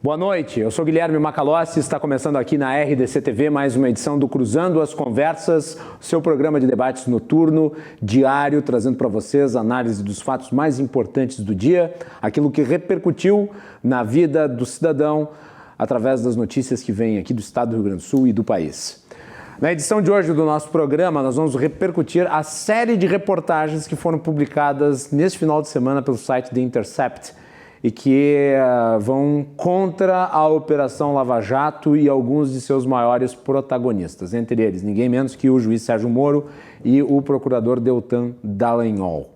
Boa noite, eu sou Guilherme Macalossi, está começando aqui na RDC TV mais uma edição do Cruzando as Conversas, seu programa de debates noturno, diário, trazendo para vocês a análise dos fatos mais importantes do dia, aquilo que repercutiu na vida do cidadão através das notícias que vêm aqui do estado do Rio Grande do Sul e do país. Na edição de hoje do nosso programa, nós vamos repercutir a série de reportagens que foram publicadas neste final de semana pelo site The Intercept, e que vão contra a Operação Lava Jato e alguns de seus maiores protagonistas, entre eles ninguém menos que o juiz Sérgio Moro e o procurador Deltan Dallagnol.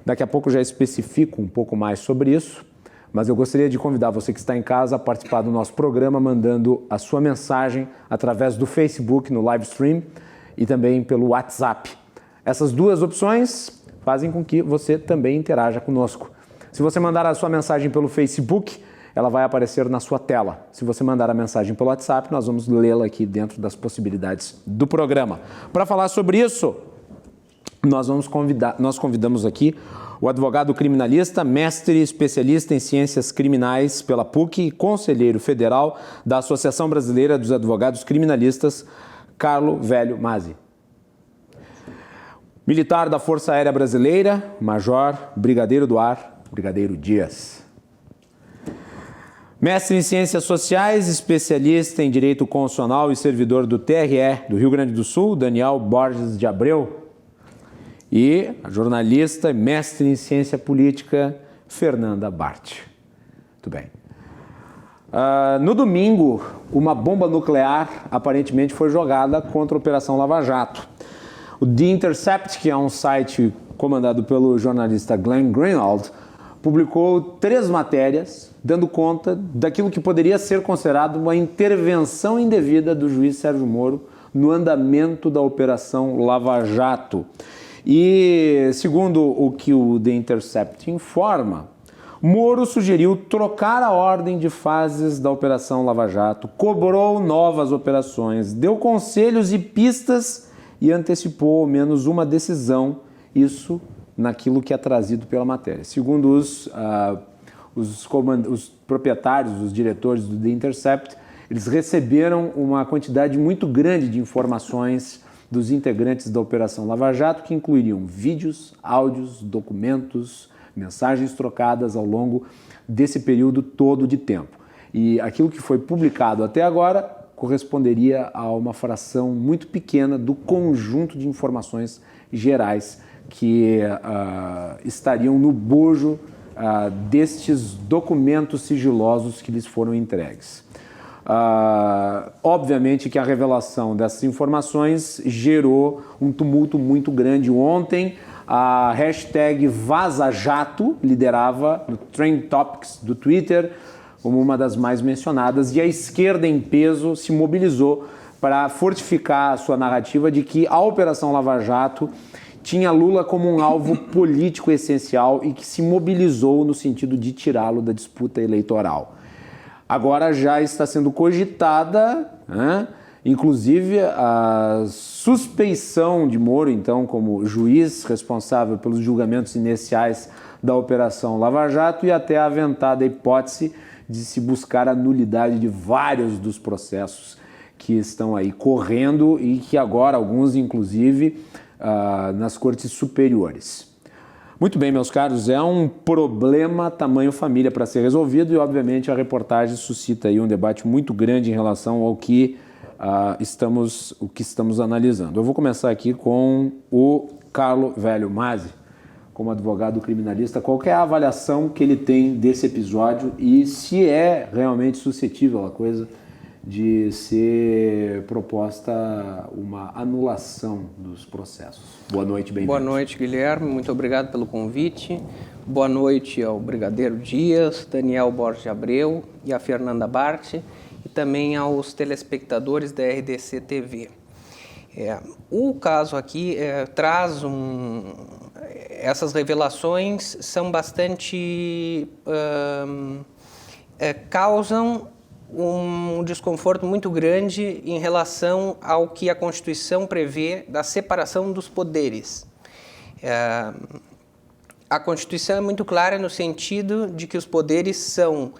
Daqui a pouco já especifico um pouco mais sobre isso, mas eu gostaria de convidar você que está em casa a participar do nosso programa mandando a sua mensagem através do Facebook no live stream e também pelo WhatsApp. Essas duas opções fazem com que você também interaja conosco. Se você mandar a sua mensagem pelo Facebook, ela vai aparecer na sua tela. Se você mandar a mensagem pelo WhatsApp, nós vamos lê-la aqui dentro das possibilidades do programa. Para falar sobre isso, nós convidamos aqui o advogado criminalista, mestre e especialista em ciências criminais pela PUC e conselheiro federal da Associação Brasileira dos Advogados Criminalistas, Carlo Velho Mazzi. Militar da Força Aérea Brasileira, Major Brigadeiro do Ar, Brigadeiro Dias. Mestre em Ciências Sociais, especialista em Direito Constitucional e servidor do TRE do Rio Grande do Sul, Daniel Borges de Abreu. E a jornalista e mestre em Ciência Política, Fernanda Bart. Muito bem. No domingo, uma bomba nuclear aparentemente foi jogada contra a Operação Lava Jato. O The Intercept, que é um site comandado pelo jornalista Glenn Greenwald, publicou 3 matérias dando conta daquilo que poderia ser considerado uma intervenção indevida do juiz Sérgio Moro no andamento da Operação Lava Jato. E, segundo o que o The Intercept informa, Moro sugeriu trocar a ordem de fases da Operação Lava Jato, cobrou novas operações, deu conselhos e pistas e antecipou ao menos uma decisão, isso naquilo que é trazido pela matéria. Segundo os proprietários, os diretores do The Intercept, eles receberam uma quantidade muito grande de informações dos integrantes da Operação Lava Jato, que incluiriam vídeos, áudios, documentos, mensagens trocadas ao longo desse período todo de tempo. E aquilo que foi publicado até agora corresponderia a uma fração muito pequena do conjunto de informações gerais que estariam no bojo destes documentos sigilosos que lhes foram entregues. Obviamente que a revelação dessas informações gerou um tumulto muito grande ontem. A hashtag VazaJato liderava no Trend Topics do Twitter como uma das mais mencionadas, e a esquerda em peso se mobilizou para fortificar a sua narrativa de que a Operação Lava Jato tinha Lula como um alvo político essencial e que se mobilizou no sentido de tirá-lo da disputa eleitoral. Agora já está sendo cogitada, inclusive, a suspeição de Moro, então, como juiz responsável pelos julgamentos iniciais da Operação Lava Jato e até a aventada hipótese de se buscar a nulidade de vários dos processos que estão aí correndo e que agora, alguns inclusive, nas cortes superiores. Muito bem, meus caros, é um problema tamanho família para ser resolvido e, obviamente, a reportagem suscita aí um debate muito grande em relação ao que estamos analisando. Eu vou começar aqui com o Carlo Velho Mazzi, como advogado criminalista. Qual que é a avaliação que ele tem desse episódio e se é realmente suscetível a coisa de ser proposta uma anulação dos processos. Boa noite, bem-vindo. Boa noite, Guilherme. Muito obrigado pelo convite. Boa noite ao Brigadeiro Dias, Daniel Borges de Abreu e a Fernanda Bart, e também aos telespectadores da RDC TV. O caso aqui traz essas revelações são bastante... causam um desconforto muito grande em relação ao que a Constituição prevê da separação dos poderes. A Constituição é muito clara no sentido de que os poderes são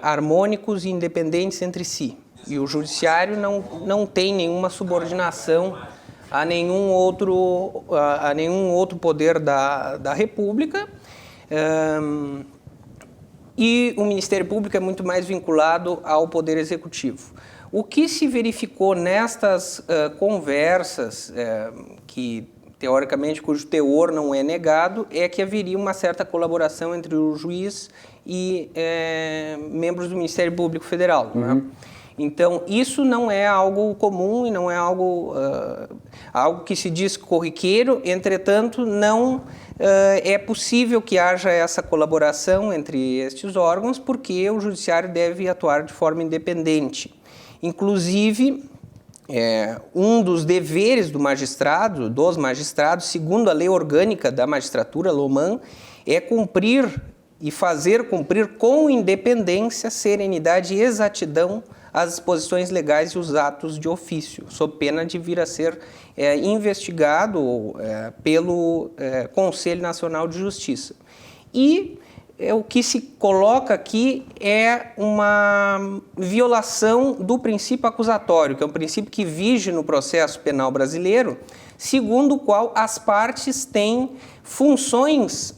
harmônicos e independentes entre si. E o Judiciário não tem nenhuma subordinação a nenhum outro poder da República. E o Ministério Público é muito mais vinculado ao Poder Executivo. O que se verificou nestas conversas, teoricamente, cujo teor não é negado, é que haveria uma certa colaboração entre o juiz e membros do Ministério Público Federal. Né? Então, isso não é algo comum e não é algo que se diz corriqueiro, entretanto, não é possível que haja essa colaboração entre estes órgãos, porque o Judiciário deve atuar de forma independente. Inclusive, um dos deveres dos magistrados, segundo a Lei Orgânica da Magistratura, LOMAN, é cumprir e fazer cumprir com independência, serenidade e exatidão as disposições legais e os atos de ofício, sob pena de vir a ser investigado pelo Conselho Nacional de Justiça. E o que se coloca aqui é uma violação do princípio acusatório, que é um princípio que vige no processo penal brasileiro, segundo o qual as partes têm funções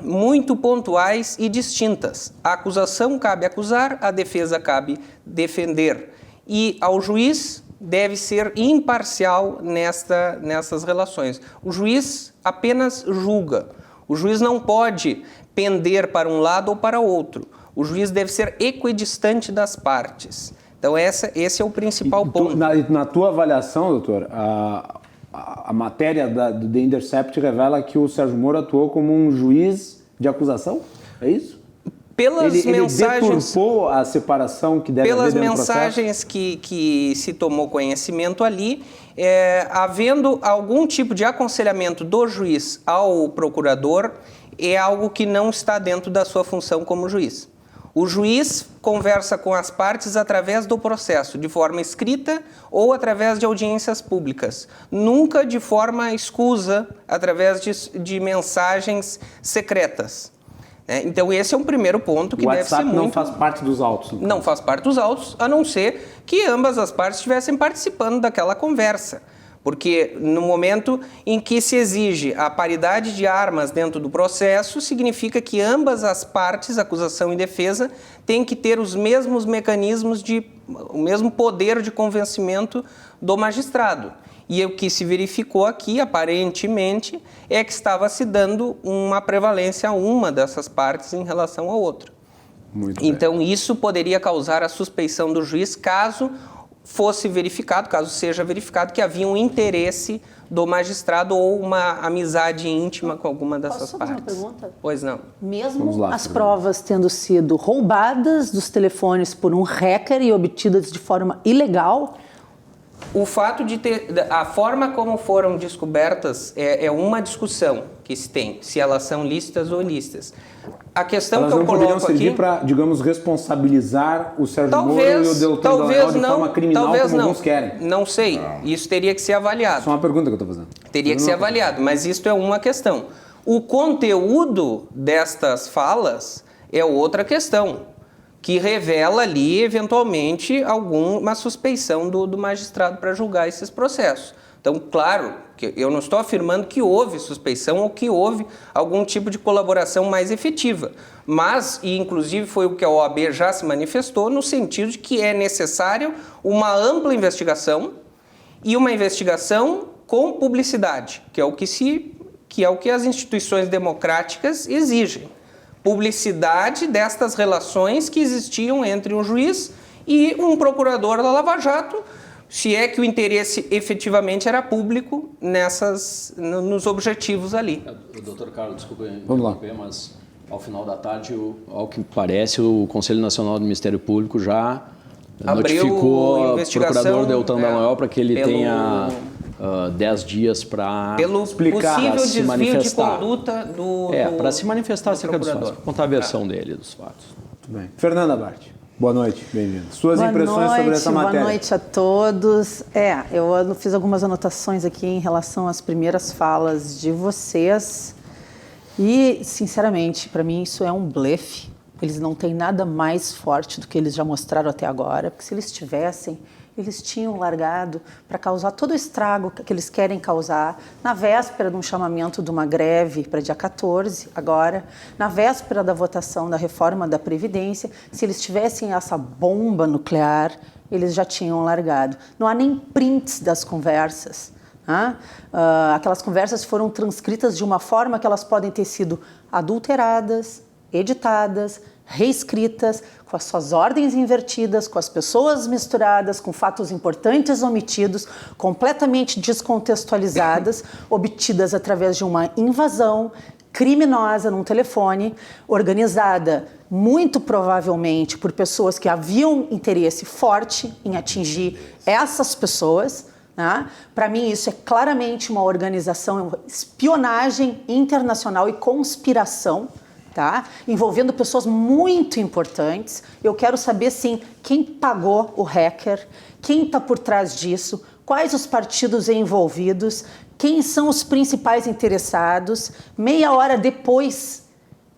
muito pontuais e distintas. A acusação cabe acusar, a defesa cabe defender. E ao juiz deve ser imparcial nessas relações. O juiz apenas julga. O juiz não pode pender para um lado ou para outro. O juiz deve ser equidistante das partes. Então, esse é o principal ponto. Na tua avaliação, doutor, a matéria do The Intercept revela que o Sérgio Moro atuou como um juiz de acusação? É isso? Ele deturpou a separação que deve haver dentro do processo? Pelas mensagens que se tomou conhecimento ali, havendo algum tipo de aconselhamento do juiz ao procurador, é algo que não está dentro da sua função como juiz. O juiz conversa com as partes através do processo, de forma escrita ou através de audiências públicas. Nunca de forma escusa, através de mensagens secretas. Então, esse é um primeiro ponto que deve ser muito... O WhatsApp não faz parte dos autos? Não faz parte dos autos, a não ser que ambas as partes estivessem participando daquela conversa. Porque no momento em que se exige a paridade de armas dentro do processo, significa que ambas as partes, acusação e defesa, têm que ter os mesmos mecanismos, o mesmo poder de convencimento do magistrado. E o que se verificou aqui, aparentemente, é que estava se dando uma prevalência a uma dessas partes em relação à outra. Então, isso poderia causar a suspeição do juiz caso seja verificado que havia um interesse do magistrado ou uma amizade íntima com alguma dessas partes. Posso fazer uma pergunta? Pois não. Mesmo as provas tendo sido roubadas dos telefones por um hacker e obtidas de forma ilegal... O fato de a forma como foram descobertas é uma discussão que se tem, se elas são lícitas ou ilícitas. A questão elas que eu não coloco poderiam servir para, digamos, responsabilizar o Sérgio Moro e o Deltan Dallagnol de forma criminal, como alguns querem? Não sei. Isso teria que ser avaliado. Isso é uma pergunta que eu estou fazendo. Teria que ser avaliado, mas isso é uma questão. O conteúdo destas falas é outra questão, que revela ali, eventualmente, alguma suspeição do magistrado para julgar esses processos. Então, claro, que eu não estou afirmando que houve suspeição ou que houve algum tipo de colaboração mais efetiva, mas, e inclusive foi o que a OAB já se manifestou, no sentido de que é necessário uma ampla investigação e uma investigação com publicidade, que é o que as instituições democráticas exigem. Publicidade destas relações que existiam entre um juiz e um procurador da Lava Jato, se é que o interesse efetivamente era público nos objetivos ali. Doutor Carlos, desculpa interromper, mas ao final da tarde, ao que parece, o Conselho Nacional do Ministério Público já notificou o procurador Deltan Dallagnol para que ele tenha 10 dias para explicar, possível se manifestar. De conduta para se manifestar acerca dos fatos, contar a versão dele dos fatos. Muito bem. Fernanda Bart, boa noite, bem-vinda. Suas impressões sobre essa matéria. Boa noite a todos. Eu fiz algumas anotações aqui em relação às primeiras falas de vocês. E, sinceramente, para mim isso é um blefe. Eles não têm nada mais forte do que eles já mostraram até agora, porque se eles tivessem, eles tinham largado para causar todo o estrago que eles querem causar na véspera de um chamamento de uma greve para dia 14, agora, na véspera da votação da reforma da Previdência. Se eles tivessem essa bomba nuclear, eles já tinham largado. Não há nem prints das conversas. Aquelas conversas foram transcritas de uma forma que elas podem ter sido adulteradas, editadas, reescritas, com as suas ordens invertidas, com as pessoas misturadas, com fatos importantes omitidos, completamente descontextualizadas, obtidas através de uma invasão criminosa num telefone, organizada muito provavelmente por pessoas que haviam interesse forte em atingir essas pessoas. Para mim, isso é claramente uma organização, espionagem internacional e conspiração, envolvendo pessoas muito importantes. Eu quero saber, sim, quem pagou o hacker, quem está por trás disso, quais os partidos envolvidos, quem são os principais interessados. Meia hora depois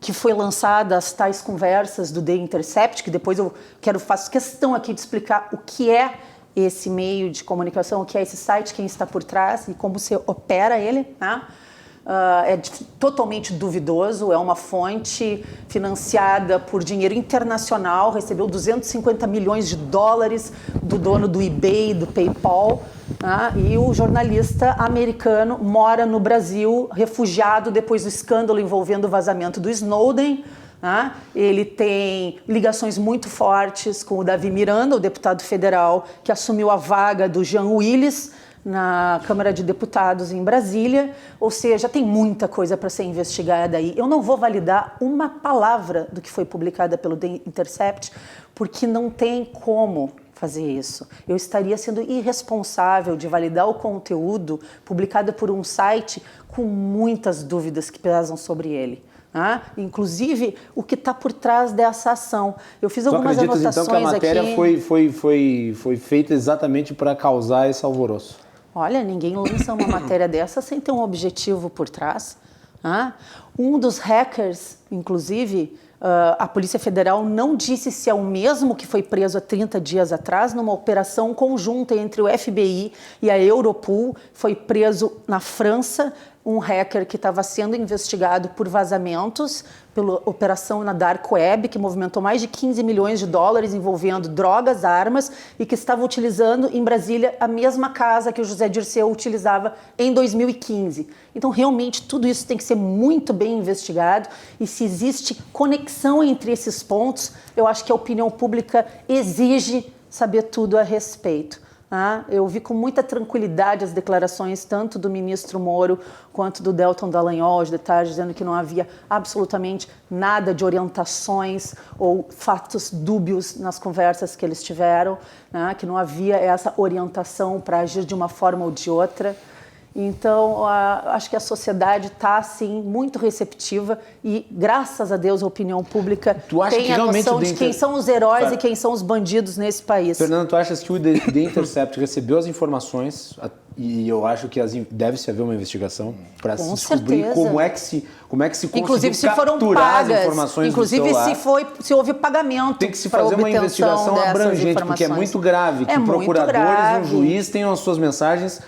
que foi lançada as tais conversas do The Intercept, que depois eu faço questão aqui de explicar o que é esse meio de comunicação, o que é esse site, quem está por trás e como se opera ele, é totalmente duvidoso, é uma fonte financiada por dinheiro internacional, recebeu 250 milhões de dólares do dono do eBay, do PayPal, e o jornalista americano mora no Brasil, refugiado depois do escândalo envolvendo o vazamento do Snowden. Ele tem ligações muito fortes com o Davi Miranda, o deputado federal que assumiu a vaga do Jean Willis na Câmara de Deputados em Brasília, ou seja, tem muita coisa para ser investigada aí. Eu não vou validar uma palavra do que foi publicada pelo The Intercept, porque não tem como fazer isso. Eu estaria sendo irresponsável de validar o conteúdo publicado por um site com muitas dúvidas que pesam sobre ele. Inclusive o que está por trás dessa ação. Eu fiz algumas anotações então, que a matéria aqui. foi feita exatamente para causar esse alvoroço? Olha, ninguém lança uma matéria dessa sem ter um objetivo por trás. Um dos hackers, inclusive, a Polícia Federal não disse se é o mesmo que foi preso há 30 dias atrás, numa operação conjunta entre o FBI e a Europol. Foi preso na França um hacker que estava sendo investigado por vazamentos pela operação na Dark Web, que movimentou mais de 15 milhões de dólares envolvendo drogas, armas, e que estava utilizando em Brasília a mesma casa que o José Dirceu utilizava em 2015. Então, realmente, tudo isso tem que ser muito bem investigado, e se existe conexão entre esses pontos, eu acho que a opinião pública exige saber tudo a respeito. Eu vi com muita tranquilidade as declarações tanto do ministro Moro quanto do Deltan Dallagnol hoje de tarde, dizendo que não havia absolutamente nada de orientações ou fatos dúbios nas conversas que eles tiveram, que não havia essa orientação para agir de uma forma ou de outra. Então, acho que a sociedade está, sim, muito receptiva e, graças a Deus, a opinião pública tem a noção de quem são os heróis e quem são os bandidos nesse país. Fernando, tu achas que o The Intercept recebeu as informações e eu acho que deve-se haver uma investigação para se descobrir como é que se conseguiu inclusive, se foram pagas, as informações inclusive se houve pagamento. Tem que se fazer uma investigação abrangente, porque é muito grave que procuradores, um juiz tenham as suas mensagens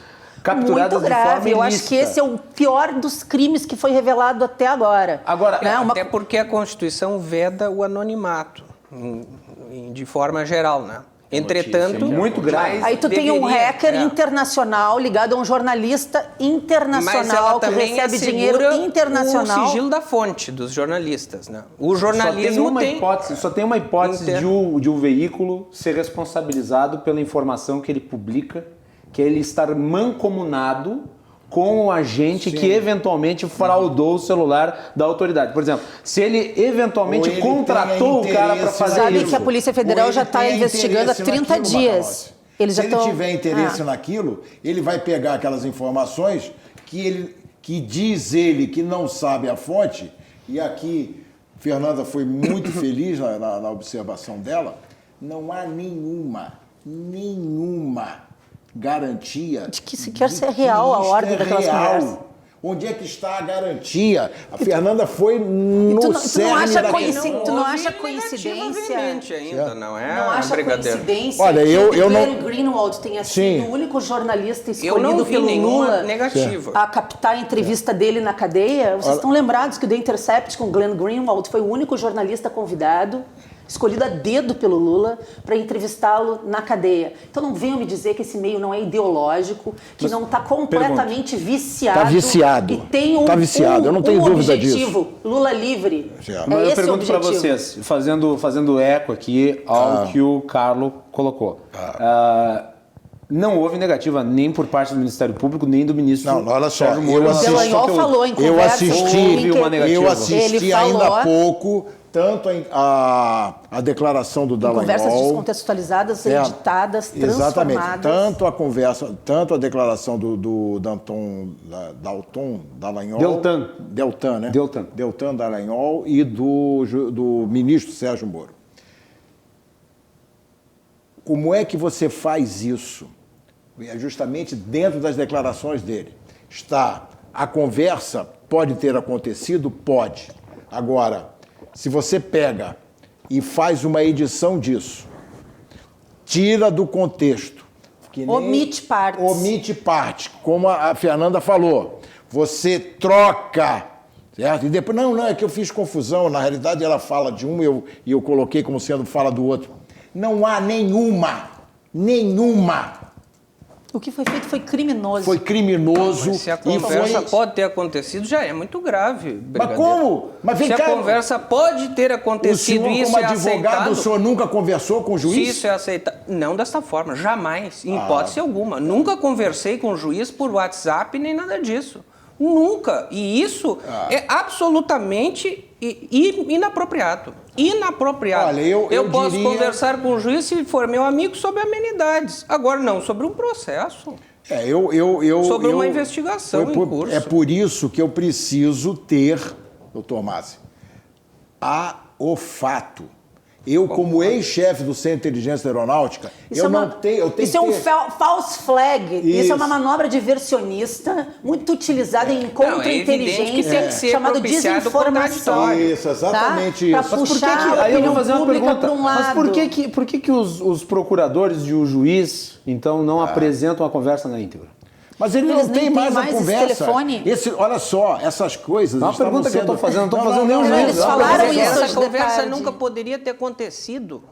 capturadas muito grave. De forma ilícita. Eu acho que esse é o pior dos crimes que foi revelado até agora. Até porque a Constituição veda o anonimato, de forma geral, Entretanto, muito grave. Aí tu tem um hacker internacional ligado a um jornalista internacional que recebe dinheiro internacional. O sigilo da fonte dos jornalistas, O jornalismo só tem uma hipótese de um veículo ser responsabilizado pela informação que ele publica, que é ele estar mancomunado com o agente que eventualmente fraudou o celular da autoridade. Por exemplo, se ele eventualmente contratou o cara para fazer isso. Sabe que a Polícia Federal já está investigando há 30 dias. Se ele tiver interesse naquilo, ele vai pegar aquelas informações que diz ele que não sabe a fonte, e aqui Fernanda foi muito feliz na observação dela, não há nenhuma garantia de que sequer ser real a ordem daquelas conversas. Onde é que está a garantia? A Fernanda foi no cerne daquilo. Tu não acha coincidência? Ainda, não é? Não acha coincidência? Olha, eu que não. Glenn Greenwald tenha sido o único jornalista escolhido pelo Lula negativa a captar a entrevista dele na cadeia? Vocês estão lembrados que o The Intercept com Glenn Greenwald foi o único jornalista convidado, escolhido a dedo pelo Lula, para entrevistá-lo na cadeia. Então não venham me dizer que esse meio não é ideológico, que não está completamente viciado. Está viciado. E tem Está viciado, eu não tenho dúvida objetivo, disso. Lula livre. Mas eu pergunto para vocês, fazendo eco aqui ao que o Carlo colocou. Não houve negativa nem por parte do Ministério Público, nem do ministro Sérgio Moro. Eu assisti ainda há pouco tanto a declaração do Dallagnol... Conversas descontextualizadas, editadas, transformadas. Exatamente. Tanto a declaração do Dallagnol... Deltan, né? Deltan Dallagnol e do ministro Sérgio Moro. Como é que você faz isso? É justamente dentro das declarações dele. A conversa pode ter acontecido? Pode. Agora, se você pega e faz uma edição disso, tira do contexto. Omite partes. Omite parte, como a Fernanda falou. Você troca, certo? E depois, não, é que eu fiz confusão. Na realidade, ela fala de um e eu coloquei como sendo fala do outro. Não há nenhuma. O que foi feito foi criminoso. Foi criminoso. Mas se a conversa pode ter acontecido, já é muito grave. Mas como? Mas vem cá, a conversa pode ter acontecido, e isso é aceitado. Como advogado, o senhor nunca conversou com o juiz? Se isso é aceitado. Não desta forma, jamais, em hipótese alguma. Nunca conversei com o juiz por WhatsApp nem nada disso. Nunca. E isso é absolutamente inapropriado. Olha, eu posso conversar com o juiz se for meu amigo sobre amenidades. Agora não, sobre um processo. Sobre uma investigação em curso. É por isso que eu preciso ter, doutor Masi, o fato. Eu, como ex-chefe do Centro de Inteligência Aeronáutica, Isso é um false flag. Isso é uma manobra diversionista muito utilizada em contra-inteligência, chamada desinformação. Isso, exatamente isso. Para puxar a opinião pública para um lado. Mas por que os procuradores e o juiz, então, não apresentam a conversa na íntegra? Mas ele não tem mais a conversa. Olha só, essas coisas... É uma pergunta que eu estou fazendo, não estou fazendo nenhum juízo. Eles falaram isso. Essa conversa nunca poderia ter acontecido.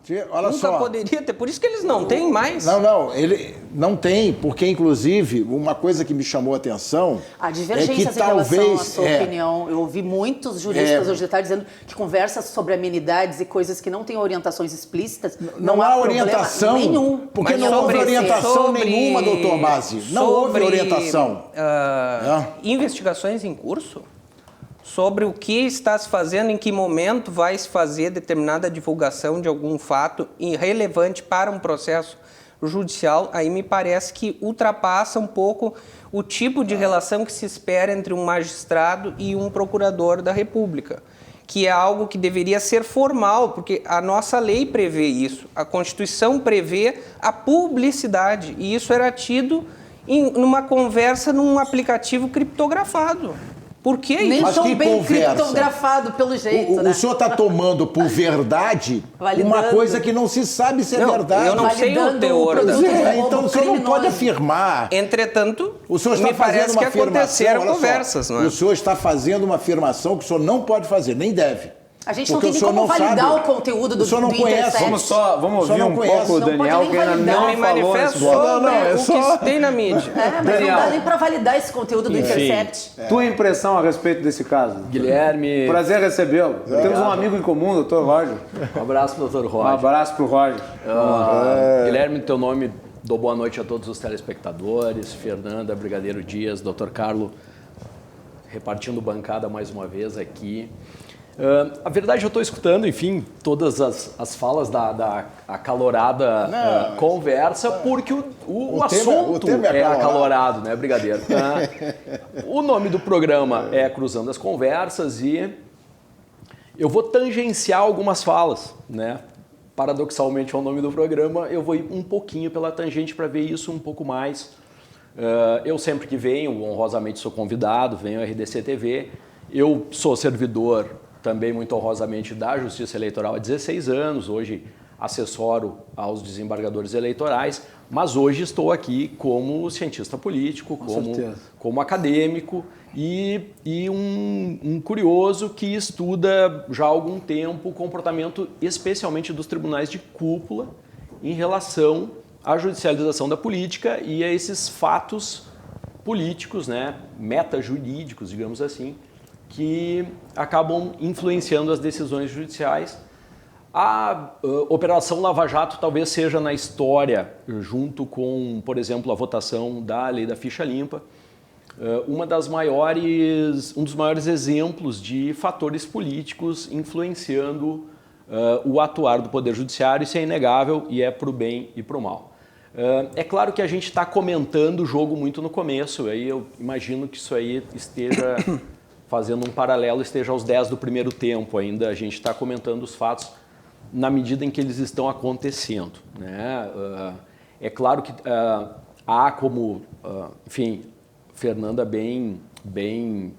Nunca poderia ter. Por isso que eles não têm mais. Não, ele não tem, porque, inclusive, uma coisa que me chamou a atenção... Há divergências em relação à sua opinião. Eu ouvi muitos juristas hoje de tarde dizendo que conversas sobre amenidades e coisas que não têm orientações explícitas... Não há orientação nenhum. Porque não houve orientação nenhuma, doutor Masi. Não houve orientação. Investigações em curso sobre o que está se fazendo, em que momento vai se fazer determinada divulgação de algum fato irrelevante para um processo judicial, aí me parece que ultrapassa um pouco o tipo de relação que se espera entre um magistrado e um procurador da República, que é algo que deveria ser formal, porque a nossa lei prevê isso, a Constituição prevê a publicidade, e isso era tido numa conversa num aplicativo criptografado. Por que isso? Nem tão bem criptografado, pelo jeito, O senhor está tomando por verdade uma coisa que não se sabe se é verdade. Eu não sei o teor da então o senhor não pode afirmar. Entretanto, o senhor está me parece que aconteceram conversas. Não é? O senhor está fazendo uma afirmação que o senhor não pode fazer, nem deve. A gente não tem nem como validar o conteúdo do Intercept. Vamos ouvir um pouco o Daniel, que ainda não falou nesse o que tem na mídia. Mas não dá nem para validar esse conteúdo do Intercept. Tua impressão a respeito desse caso? Guilherme... Prazer recebê-lo. Temos um amigo em comum, doutor Roger. Um abraço pro doutor Roger. Um abraço pro Roger. Guilherme, teu nome, dou boa noite a todos os telespectadores. Fernanda, Brigadeiro Dias, doutor Carlo, repartindo bancada mais uma vez aqui. A verdade, eu estou escutando, enfim, todas as falas da acalorada conversa, porque o assunto é acalorado, né, Brigadeiro? O nome do programa é Cruzando as Conversas e eu vou tangenciar algumas falas, né? Paradoxalmente, é o nome do programa, eu vou ir um pouquinho pela tangente para ver isso um pouco mais Eu sempre que venho, honrosamente sou convidado, venho à RDC TV. Eu sou servidor também muito honrosamente da Justiça Eleitoral há 16 anos, hoje assessoro aos desembargadores eleitorais, mas hoje estou aqui como cientista político, como acadêmico e um curioso que estuda já há algum tempo o comportamento especialmente dos tribunais de cúpula em relação à judicialização da política e a esses fatos políticos, né, metajurídicos, digamos assim, que acabam influenciando as decisões judiciais. A Operação Lava Jato talvez seja na história, junto com, por exemplo, a votação da Lei da Ficha Limpa, um dos maiores exemplos de fatores políticos influenciando o atuar do Poder Judiciário. Isso é inegável e é para o bem e para o mal. É claro que a gente está comentando o jogo muito no começo, aí eu imagino que isso aí esteja fazendo um paralelo, esteja aos 10 do primeiro tempo ainda, a gente está comentando os fatos na medida em que eles estão acontecendo, né? É claro que há como, enfim, Fernanda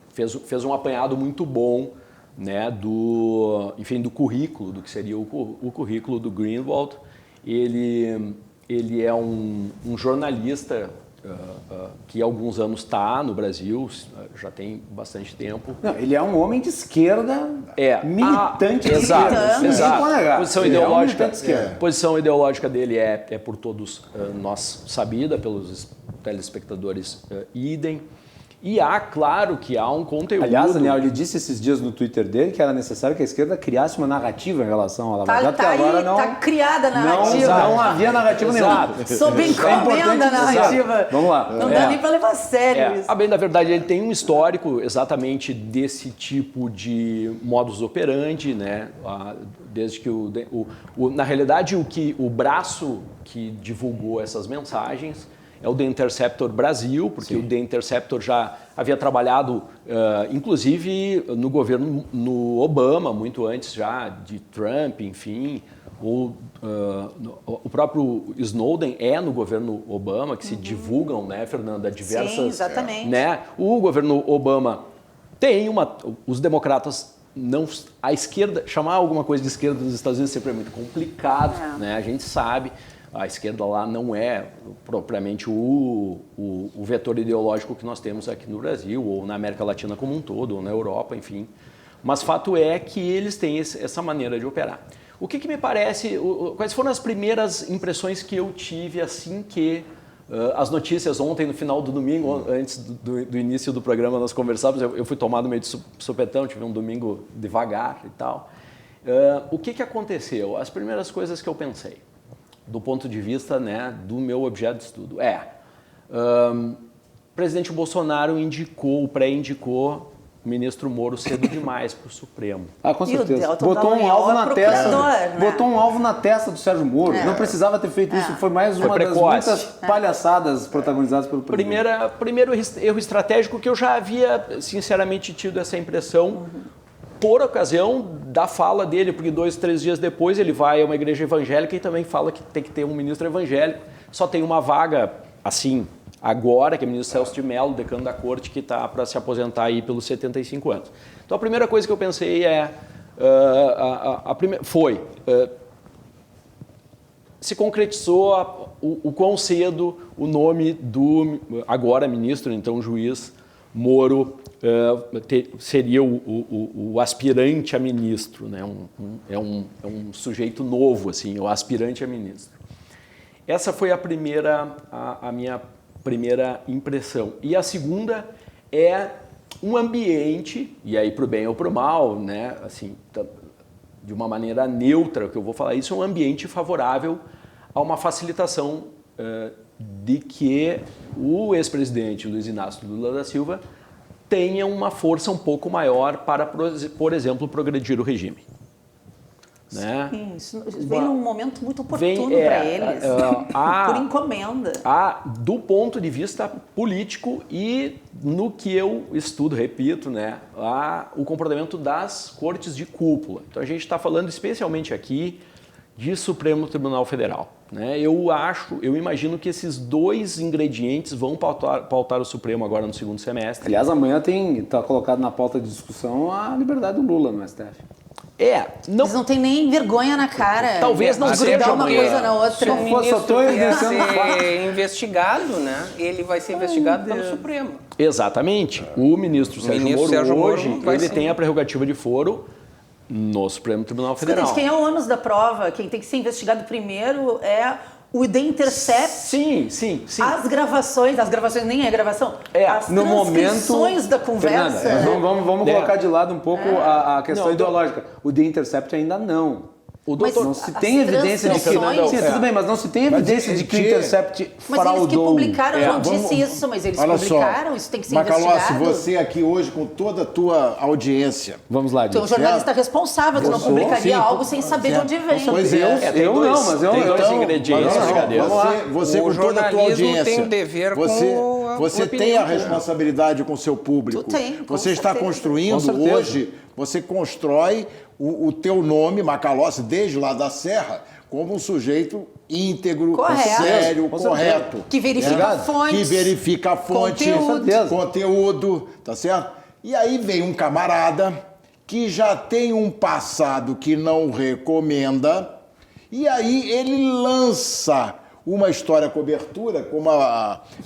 fez um apanhado muito bom, né, do currículo, do que seria o currículo do Greenwald. Ele é um jornalista que há alguns anos está no Brasil, já tem bastante tempo. Não, ele é um homem de esquerda, militante de esquerda. Exato. Posição ideológica dele é por todos nós sabida, pelos telespectadores idem. E claro que há um conteúdo... Aliás, Daniel, ele disse esses dias no Twitter dele que era necessário que a esquerda criasse uma narrativa em relação à Lava Jato, agora não... Tá criada a narrativa. Não havia narrativa nenhuma. Sob encomenda a narrativa. Vamos lá. Não dá nem para levar a sério isso. A bem da verdade, ele tem um histórico exatamente desse tipo de modus operandi, né? Desde que na realidade, o braço que divulgou essas mensagens é o The Interceptor Brasil, porque o The Interceptor já havia trabalhado, inclusive, no governo Obama, muito antes já de Trump, enfim. O próprio Snowden é no governo Obama, que se divulgam, né, Fernanda, diversas... Sim, exatamente. Né? O governo Obama tem os democratas... A esquerda, chamar alguma coisa de esquerda nos Estados Unidos sempre é muito complicado, né? A gente sabe. A esquerda lá não é propriamente o vetor ideológico que nós temos aqui no Brasil, ou na América Latina como um todo, ou na Europa, enfim. Mas fato é que eles têm essa maneira de operar. O que me parece, quais foram as primeiras impressões que eu tive assim que as notícias ontem, no final do domingo, antes do início do programa, nós conversávamos, eu fui tomado meio de supetão, tive um domingo devagar e tal. O que aconteceu? As primeiras coisas que eu pensei, do ponto de vista, né, do meu objeto de estudo, o presidente Bolsonaro pré-indicou o ministro Moro cedo demais para o Supremo. Com certeza. Botou um alvo na testa. Né? Botou um alvo na testa do Sérgio Moro. Não precisava ter feito isso. Foi mais uma das muitas palhaçadas protagonizadas pelo presidente. Primeiro erro estratégico que eu já havia, sinceramente, tido essa impressão por ocasião da fala dele, porque 2, 3 dias depois ele vai a uma igreja evangélica e também fala que tem que ter um ministro evangélico. Só tem uma vaga, assim, agora, que é o ministro Celso de Mello, decano da corte, que está para se aposentar aí pelos 75 anos. Então a primeira coisa que eu pensei se concretizou o quão cedo o nome do agora ministro, então juiz Moro, seria o aspirante a ministro, né? É um sujeito novo, assim, o aspirante a ministro. Essa foi a minha primeira impressão. E a segunda é um ambiente, e aí para o bem ou para o mal, né? Assim, de uma maneira neutra, que eu vou falar isso, é um ambiente favorável a uma facilitação de que o ex-presidente Luiz Inácio Lula da Silva tenha uma força um pouco maior para, por exemplo, progredir o regime. Né? Sim, isso vem num momento muito oportuno para eles, por encomenda. Do ponto de vista político e no que eu estudo, repito, né, o comportamento das cortes de cúpula. Então a gente está falando especialmente aqui de Supremo Tribunal Federal. né? Eu imagino que esses 2 ingredientes vão pautar o Supremo agora no segundo semestre. Aliás, amanhã está colocado na pauta de discussão a liberdade do Lula no STF. Eles não têm nem vergonha na cara. Talvez não seja uma coisa na outra. Se o ministro vier ser investigado, né? Ele vai ser investigado pelo Supremo. Exatamente. O ministro Sérgio Moro hoje, ele tem a prerrogativa de foro no Supremo Tribunal Federal. Quem é o ônus da prova? Quem tem que ser investigado primeiro é o The Intercept. Sim. As gravações nem é gravação. As transcrições da conversa. Fernanda, vamos colocar de lado um pouco a questão ideológica. O The Intercept ainda não. Não se tem evidência de que... tudo bem, mas não se tem evidência de que o Intercept fraudou. Mas eles que publicaram, eu não disse isso, mas eles publicaram, isso tem que ser Macalossi, investigado. você aqui hoje, com toda a tua audiência... Vamos lá, tu é um jornalista responsável, tu não publicaria algo sem saber de onde vem. Pois é. Tem dois ingredientes, brincadeira. Você com toda a tua audiência... tem o dever você tem a responsabilidade com o seu público. Tu tem, você está construindo hoje, você constrói o teu nome, Macalossi, desde lá da Serra, como um sujeito íntegro, sério, correto. Que verifica fontes. Que verifica a fonte, conteúdo, tá certo? E aí vem um camarada que já tem um passado que não recomenda, e aí ele lança uma história cobertura, como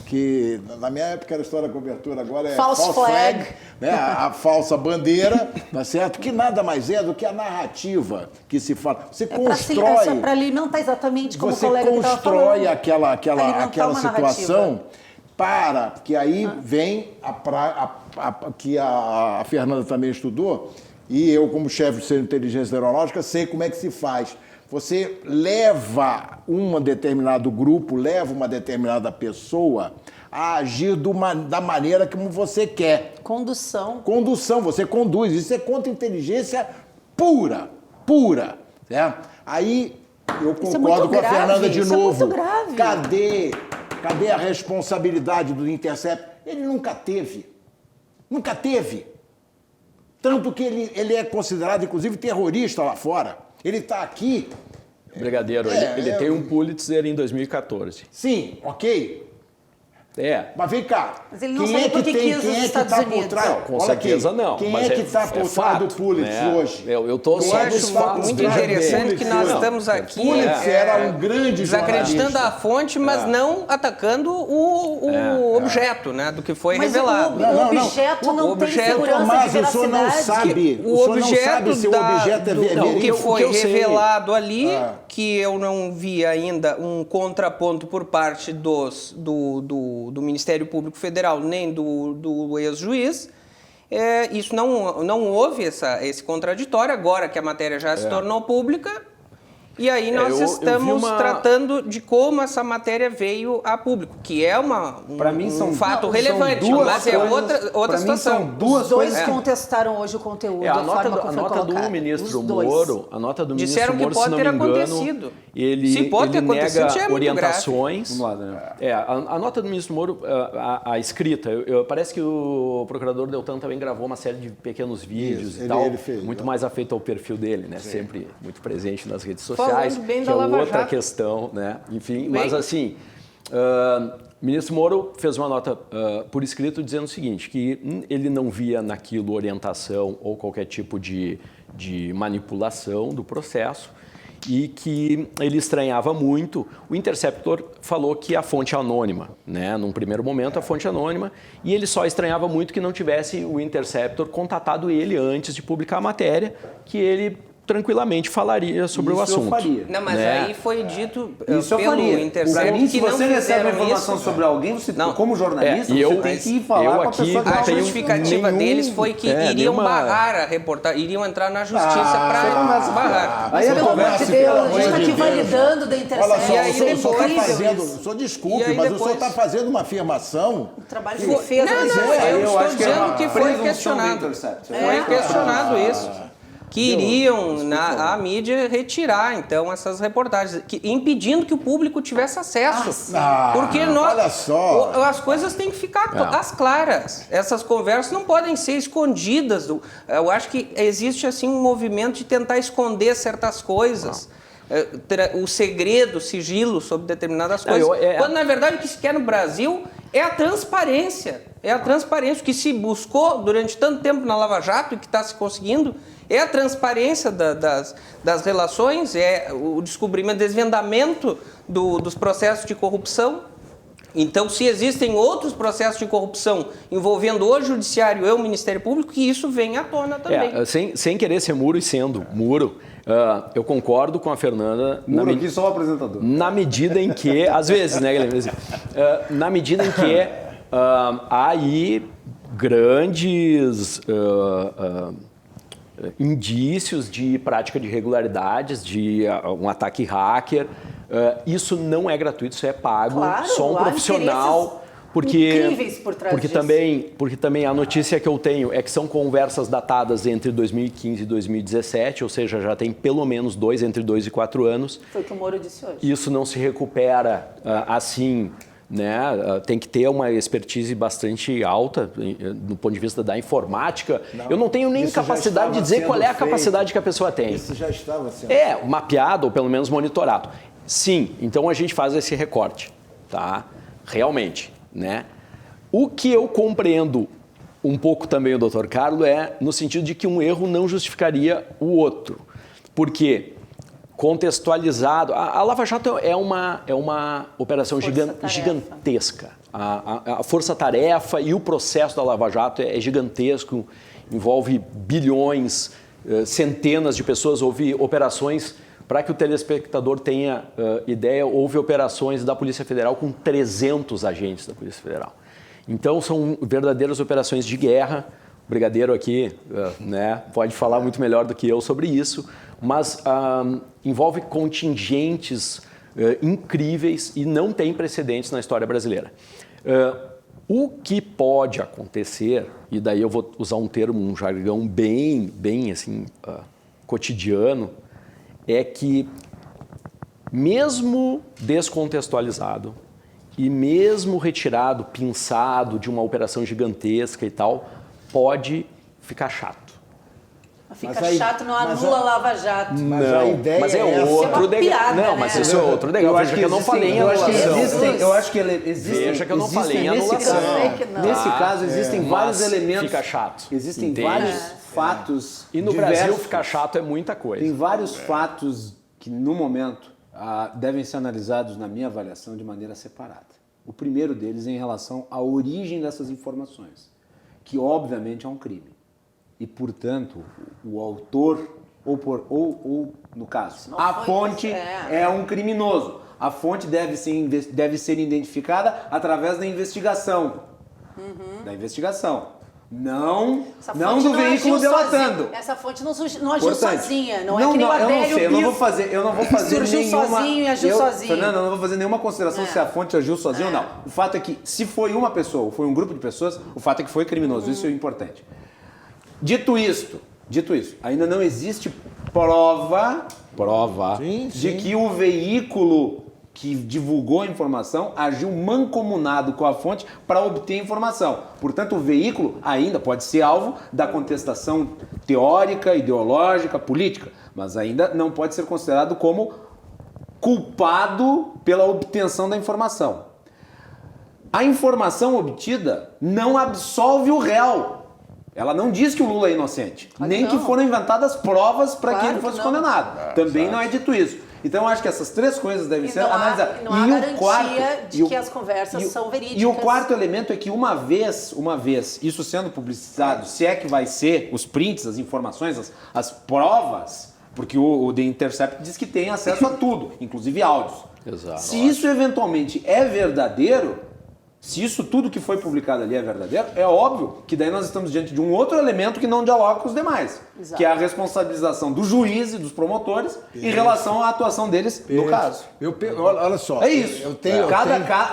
que na minha época era história cobertura, agora é false flag, né? A falsa bandeira, tá certo? Que nada mais é do que a narrativa que se fala. Você constrói... Para alimentar exatamente como o você colega estava falando. Você constrói aquela situação para que aí vem que a Fernanda também estudou, e eu, como chefe de Centro de Inteligência Aeronáutica, sei como é que se faz. Você leva um determinado grupo, leva uma determinada pessoa a agir da maneira como você quer. Condução, você conduz. Isso é contra-inteligência pura. Certo? Aí eu concordo com a Fernanda de novo. É muito grave. Cadê a responsabilidade do Intercept? Ele nunca teve. Tanto que ele é considerado, inclusive, terrorista lá fora. Ele está aqui... Brigadeiro, ele tem um Pulitzer em 2014. Sim, ok. Mas vem cá. Mas ele não sabe por que quis os Estados Unidos. Com certeza não. Quem é que está por trás do Pulitzer hoje? Eu estou só dos fatos. Muito interessante que nós estamos aqui Pulitzer era um grande desacreditando a fonte, mas não atacando o objeto, né, do que foi revelado. O objeto não tem segurança mas de veracidade. O senhor não sabe se o objeto é verídico. O que foi revelado ali, que eu não vi ainda um contraponto por parte do Ministério Público Federal, nem do ex-juiz. Isso não houve esse contraditório, agora que a matéria já se tornou pública. E aí nós estamos tratando de como essa matéria veio a público, que é um fato relevante, mas é outra situação. São duas coisas. Os dois contestaram hoje o conteúdo, a nota do ministro Moro, disseram que pode ter acontecido. Ele nega orientações. Vamos lá, Daniel. A nota do ministro Moro, a escrita, parece que o procurador Deltan também gravou uma série de pequenos vídeos e tal, muito mais afeito ao perfil dele, né? Sempre muito presente nas redes sociais. Bem que é outra questão, né? Enfim, mas assim, o ministro Moro fez uma nota por escrito dizendo o seguinte, que ele não via naquilo orientação ou qualquer tipo de manipulação do processo e que ele estranhava muito. O Interceptor falou que a fonte é anônima, né? Num primeiro momento, a fonte é anônima, e ele só estranhava muito que não tivesse o Interceptor contatado ele antes de publicar a matéria, que ele tranquilamente falaria sobre o assunto. Eu faria. Não, mas aí foi dito isso pelo Intercept mim, se que você não recebe informação sobre alguém, você, como jornalista, você tem que ir falar com a pessoa que a justificativa deles foi que iriam barrar a reportagem, iriam entrar na justiça para barrar. Aí a conversa, a gente está aqui validando da Intercept. Olha só, o senhor está fazendo, só desculpe, mas o senhor está fazendo uma afirmação. O trabalho que ele fez. Eu estou dizendo que foi questionado. Foi questionado isso. Que iriam a mídia retirar, então, essas reportagens, impedindo que o público tivesse acesso. Porque olha só. As coisas têm que ficar às claras. Essas conversas não podem ser escondidas. Eu acho que existe assim um movimento de tentar esconder certas coisas. o segredo, o sigilo sobre determinadas coisas. Quando, na verdade, o que se quer no Brasil é a transparência. É a transparência. O que se buscou durante tanto tempo na Lava Jato e que está se conseguindo é a transparência das relações, é o descobrimento, desvendamento dos processos de corrupção. Então, se existem outros processos de corrupção envolvendo o Judiciário e o Ministério Público, que isso venha à tona também. Sem querer ser muro e sendo muro, eu concordo com a Fernanda. Muro aqui só o apresentador. Na medida em que, às vezes, né, Guilherme? Na medida em que há aí grandes indícios de prática de irregularidades, de um ataque hacker. Isso não é gratuito, isso é pago. Claro, só um profissional. Incríveis por trás disso. Porque também a notícia que eu tenho é que são conversas datadas entre 2015 e 2017, ou seja, já tem pelo menos entre 2 e 4 anos. Foi o que o Moro disse hoje. Isso não se recupera assim, né? Tem que ter uma expertise bastante alta do ponto de vista da informática. Eu não tenho nem capacidade de dizer qual é a capacidade que a pessoa tem. Isso já estava sendo mapeado ou pelo menos monitorado. Sim, então a gente faz esse recorte, tá? Realmente, né? O que eu compreendo um pouco também o Dr. Carlos é no sentido de que um erro não justificaria o outro. Porque contextualizado, a Lava Jato é uma operação gigantesca. A força-tarefa e o processo da Lava Jato é gigantesco, envolve bilhões, centenas de pessoas, houve operações. Para que o telespectador tenha ideia, houve operações da Polícia Federal com 300 agentes da Polícia Federal. Então, são verdadeiras operações de guerra. O brigadeiro aqui pode falar muito melhor do que eu sobre isso, mas envolve contingentes incríveis e não tem precedentes na história brasileira. O que pode acontecer, e daí eu vou usar um jargão bem assim, cotidiano, é que, mesmo descontextualizado e mesmo retirado, pinçado de uma operação gigantesca e tal, pode ficar chato. Fica chato, não anula a Lava Jato. Mas a ideia mas é essa. outro piada, Não, né? mas isso é outro legal. Veja que eu não falei em anulação. Eu acho que existem. Veja que eu não falei em anulação. Nesse caso, existem vários elementos. Fica chato. Existem Entende? vários fatos. E no diversos. Brasil, ficar chato é muita coisa. Tem vários fatos que, no momento, devem ser analisados, na minha avaliação, de maneira separada. O primeiro deles é em relação à origem dessas informações, que, obviamente, é um crime. E, portanto, o autor, ou no caso, a fonte é um criminoso. A fonte deve ser identificada através da investigação. Da investigação. Não do veículo delatando. Essa fonte não agiu sozinha, não é que nem o eu não sei, eu não vou fazer surgiu nenhuma... sozinho e agiu sozinho. Fernanda, eu não vou fazer nenhuma consideração se a fonte agiu sozinho ou não. O fato é que, se foi uma pessoa ou foi um grupo de pessoas, o fato é que foi criminoso. Isso é importante. Dito isso, ainda não existe prova de que o veículo que divulgou a informação agiu mancomunado com a fonte para obter informação. Portanto, o veículo ainda pode ser alvo da contestação teórica, ideológica, política, mas ainda não pode ser considerado como culpado pela obtenção da informação. A informação obtida não absolve o réu. Ela não diz que o Lula é inocente, nem que foram inventadas provas para que ele fosse condenado. Também não é dito isso. Então, eu acho que essas três coisas devem ser analisadas. Não há garantia de que as conversas são verídicas. E o quarto elemento é que uma vez isso sendo publicizado, se é que vai ser os prints, as informações, as provas, porque o The Intercept diz que tem acesso a tudo, inclusive áudios. Exato. Se isso eventualmente é verdadeiro, se isso tudo que foi publicado ali é verdadeiro, é óbvio que daí nós estamos diante de um outro elemento que não dialoga com os demais, que é a responsabilização do juiz e dos promotores em relação à atuação deles no caso. Olha só. É isso.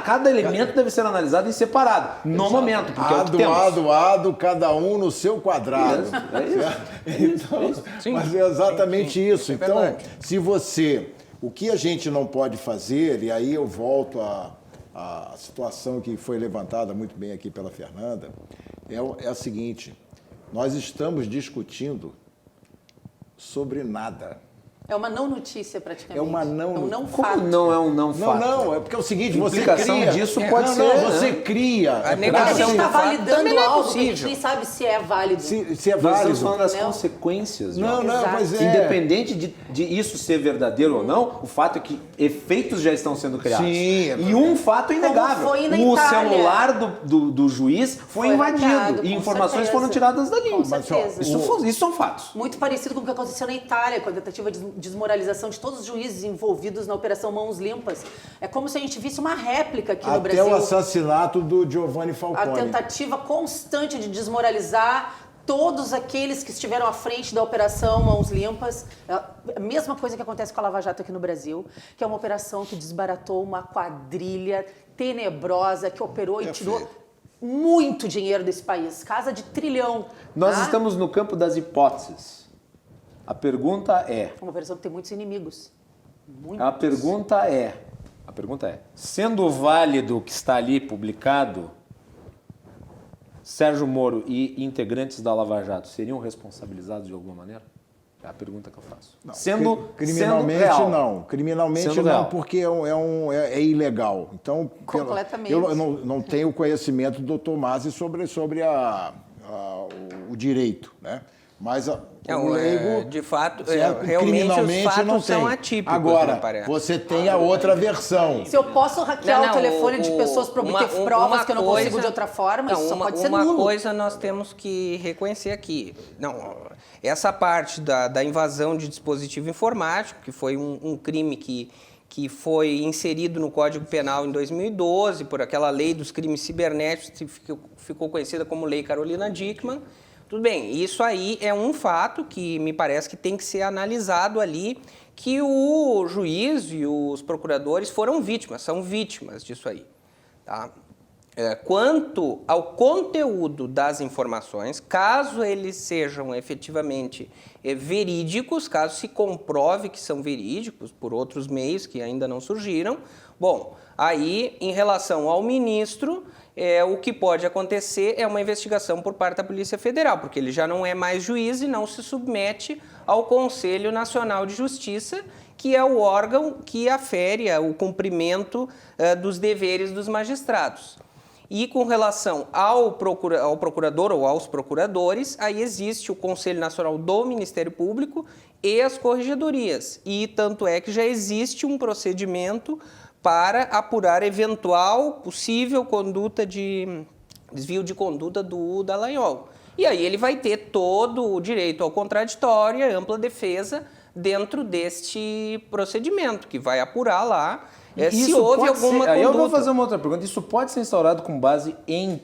Cada elemento deve ser analisado em separado, no momento, porque é o que temos. Cada um no seu quadrado. É isso. Então, mas é exatamente isso. Então, se você... O que a gente não pode fazer, e aí eu volto a situação que foi levantada muito bem aqui pela Fernanda, é a seguinte: nós estamos discutindo sobre nada. É uma não notícia, praticamente. É uma não notícia. não Como fato. não é um não fato? Não, é porque é o seguinte, A você implicação cria... disso pode ser, você né? cria... A Porque a negação gente está do fato validando também não é algo que a gente possível. nem sabe se é válido. Se é Nós estamos válido. falando das Não. consequências. Não, João. Exato. mas é... Independente de isso ser verdadeiro ou não, o fato é que efeitos já estão sendo criados. Sim, é E um fato inegável. foi na O Itália. celular do juiz foi invadido hackeado, e com informações certeza. foram tiradas dali. Com certeza. Isso são fatos. Muito parecido com o que aconteceu na Itália, com a tentativa de desmoralização de todos os juízes envolvidos na Operação Mãos Limpas. É como se a gente visse uma réplica aqui no Até Brasil. o assassinato do Giovanni A Falcone. tentativa constante de desmoralizar todos aqueles que estiveram à frente da Operação Mãos Limpas. É a mesma coisa que acontece com a Lava Jato aqui no Brasil, que é uma operação que desbaratou uma quadrilha tenebrosa que operou e tirou muito dinheiro desse país. Casa de trilhão. Nós tá? estamos no campo das hipóteses. A pergunta é... Uma operação que tem muitos inimigos. A pergunta é, sendo válido o que está ali publicado, Sérgio Moro e integrantes da Lava Jato seriam responsabilizados de alguma maneira? É a pergunta que eu faço. Não, criminalmente real. não. Criminalmente Sendo não, real. porque é ilegal. Então, Completamente. eu não tenho conhecimento do Tomasi sobre o direito, né? Mas o leigo... de fato, certo? realmente os Criminalmente não fatos são tem. atípicos. Agora, me parece. você tem a outra versão. Se eu posso hackear Não, o telefone de pessoas para obter provas que eu não consigo de outra forma, isso só pode ser nulo. Uma coisa nós temos que reconhecer aqui. Não, essa parte da invasão de dispositivo informático, que foi um crime que foi inserido no Código Penal em 2012, por aquela lei dos crimes cibernéticos, que ficou conhecida como Lei Carolina Dickmann. Tudo bem, isso aí é um fato que me parece que tem que ser analisado ali, que o juiz e os procuradores foram vítimas, são vítimas disso aí. Tá? Quanto ao conteúdo das informações, caso eles sejam efetivamente verídicos, caso se comprove que são verídicos por outros meios que ainda não surgiram, bom, aí em relação ao ministro, o que pode acontecer é uma investigação por parte da Polícia Federal, porque ele já não é mais juiz e não se submete ao Conselho Nacional de Justiça, que é o órgão que afere o cumprimento dos deveres dos magistrados. E com relação ao procurador ou aos procuradores, aí existe o Conselho Nacional do Ministério Público e as corregedorias. E tanto é que já existe um procedimento para apurar eventual possível conduta de desvio de conduta do Dallagnol. E aí ele vai ter todo o direito ao contraditório e ampla defesa dentro deste procedimento, que vai apurar lá se houve alguma conduta. Aí eu vou fazer uma outra pergunta. Isso pode ser instaurado com base em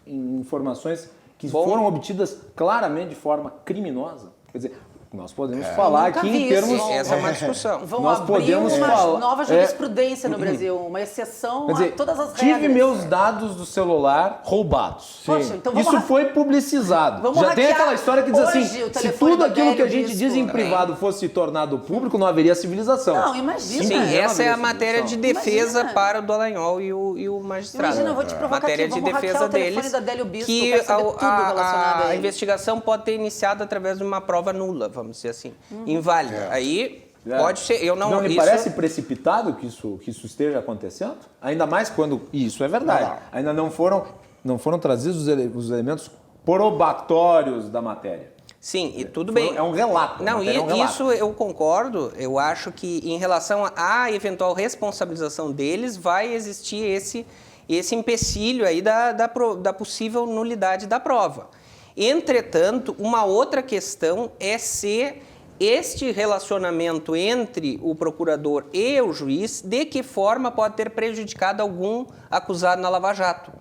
informações que foram obtidas claramente de forma criminosa? Quer dizer, nós podemos falar aqui em termos... Essa é uma discussão. Vão Nós abrir podemos uma falar- nova jurisprudência no Brasil, uma exceção Quer dizer, a todas as regras. tive meus dados do celular roubados. Poxa, então vamos Isso foi publicizado. Vamos Já tem hackear aquela história que diz hoje assim, o se telefone tudo do aquilo que a Adélio gente diz em Bispo. privado fosse tornado público, não haveria civilização. Não, imagina. Sim, Imagina. essa é a matéria de defesa Imagina. para o Dallagnol e o magistrado. Imagina, eu vou te provocar matéria aqui, de vamos hackear defesa o telefone deles, do Adélio Bispo, que quero saber tudo relacionado a a ele. investigação pode ter iniciado através de uma prova nula, vamos dizer assim, inválida. Aí pode ser, eu não... Não lhe isso- parece precipitado que isso esteja acontecendo? Ainda mais quando... Isso é verdade. Ainda não foram trazidos os elementos probatórios da matéria. Sim, e tudo bem. É um relato. a Não, matéria é um relato. isso eu concordo. Eu acho que em relação à eventual responsabilização deles, vai existir esse empecilho aí da possível nulidade da prova. Entretanto, uma outra questão é se este relacionamento entre o procurador e o juiz, de que forma pode ter prejudicado algum acusado na Lava Jato,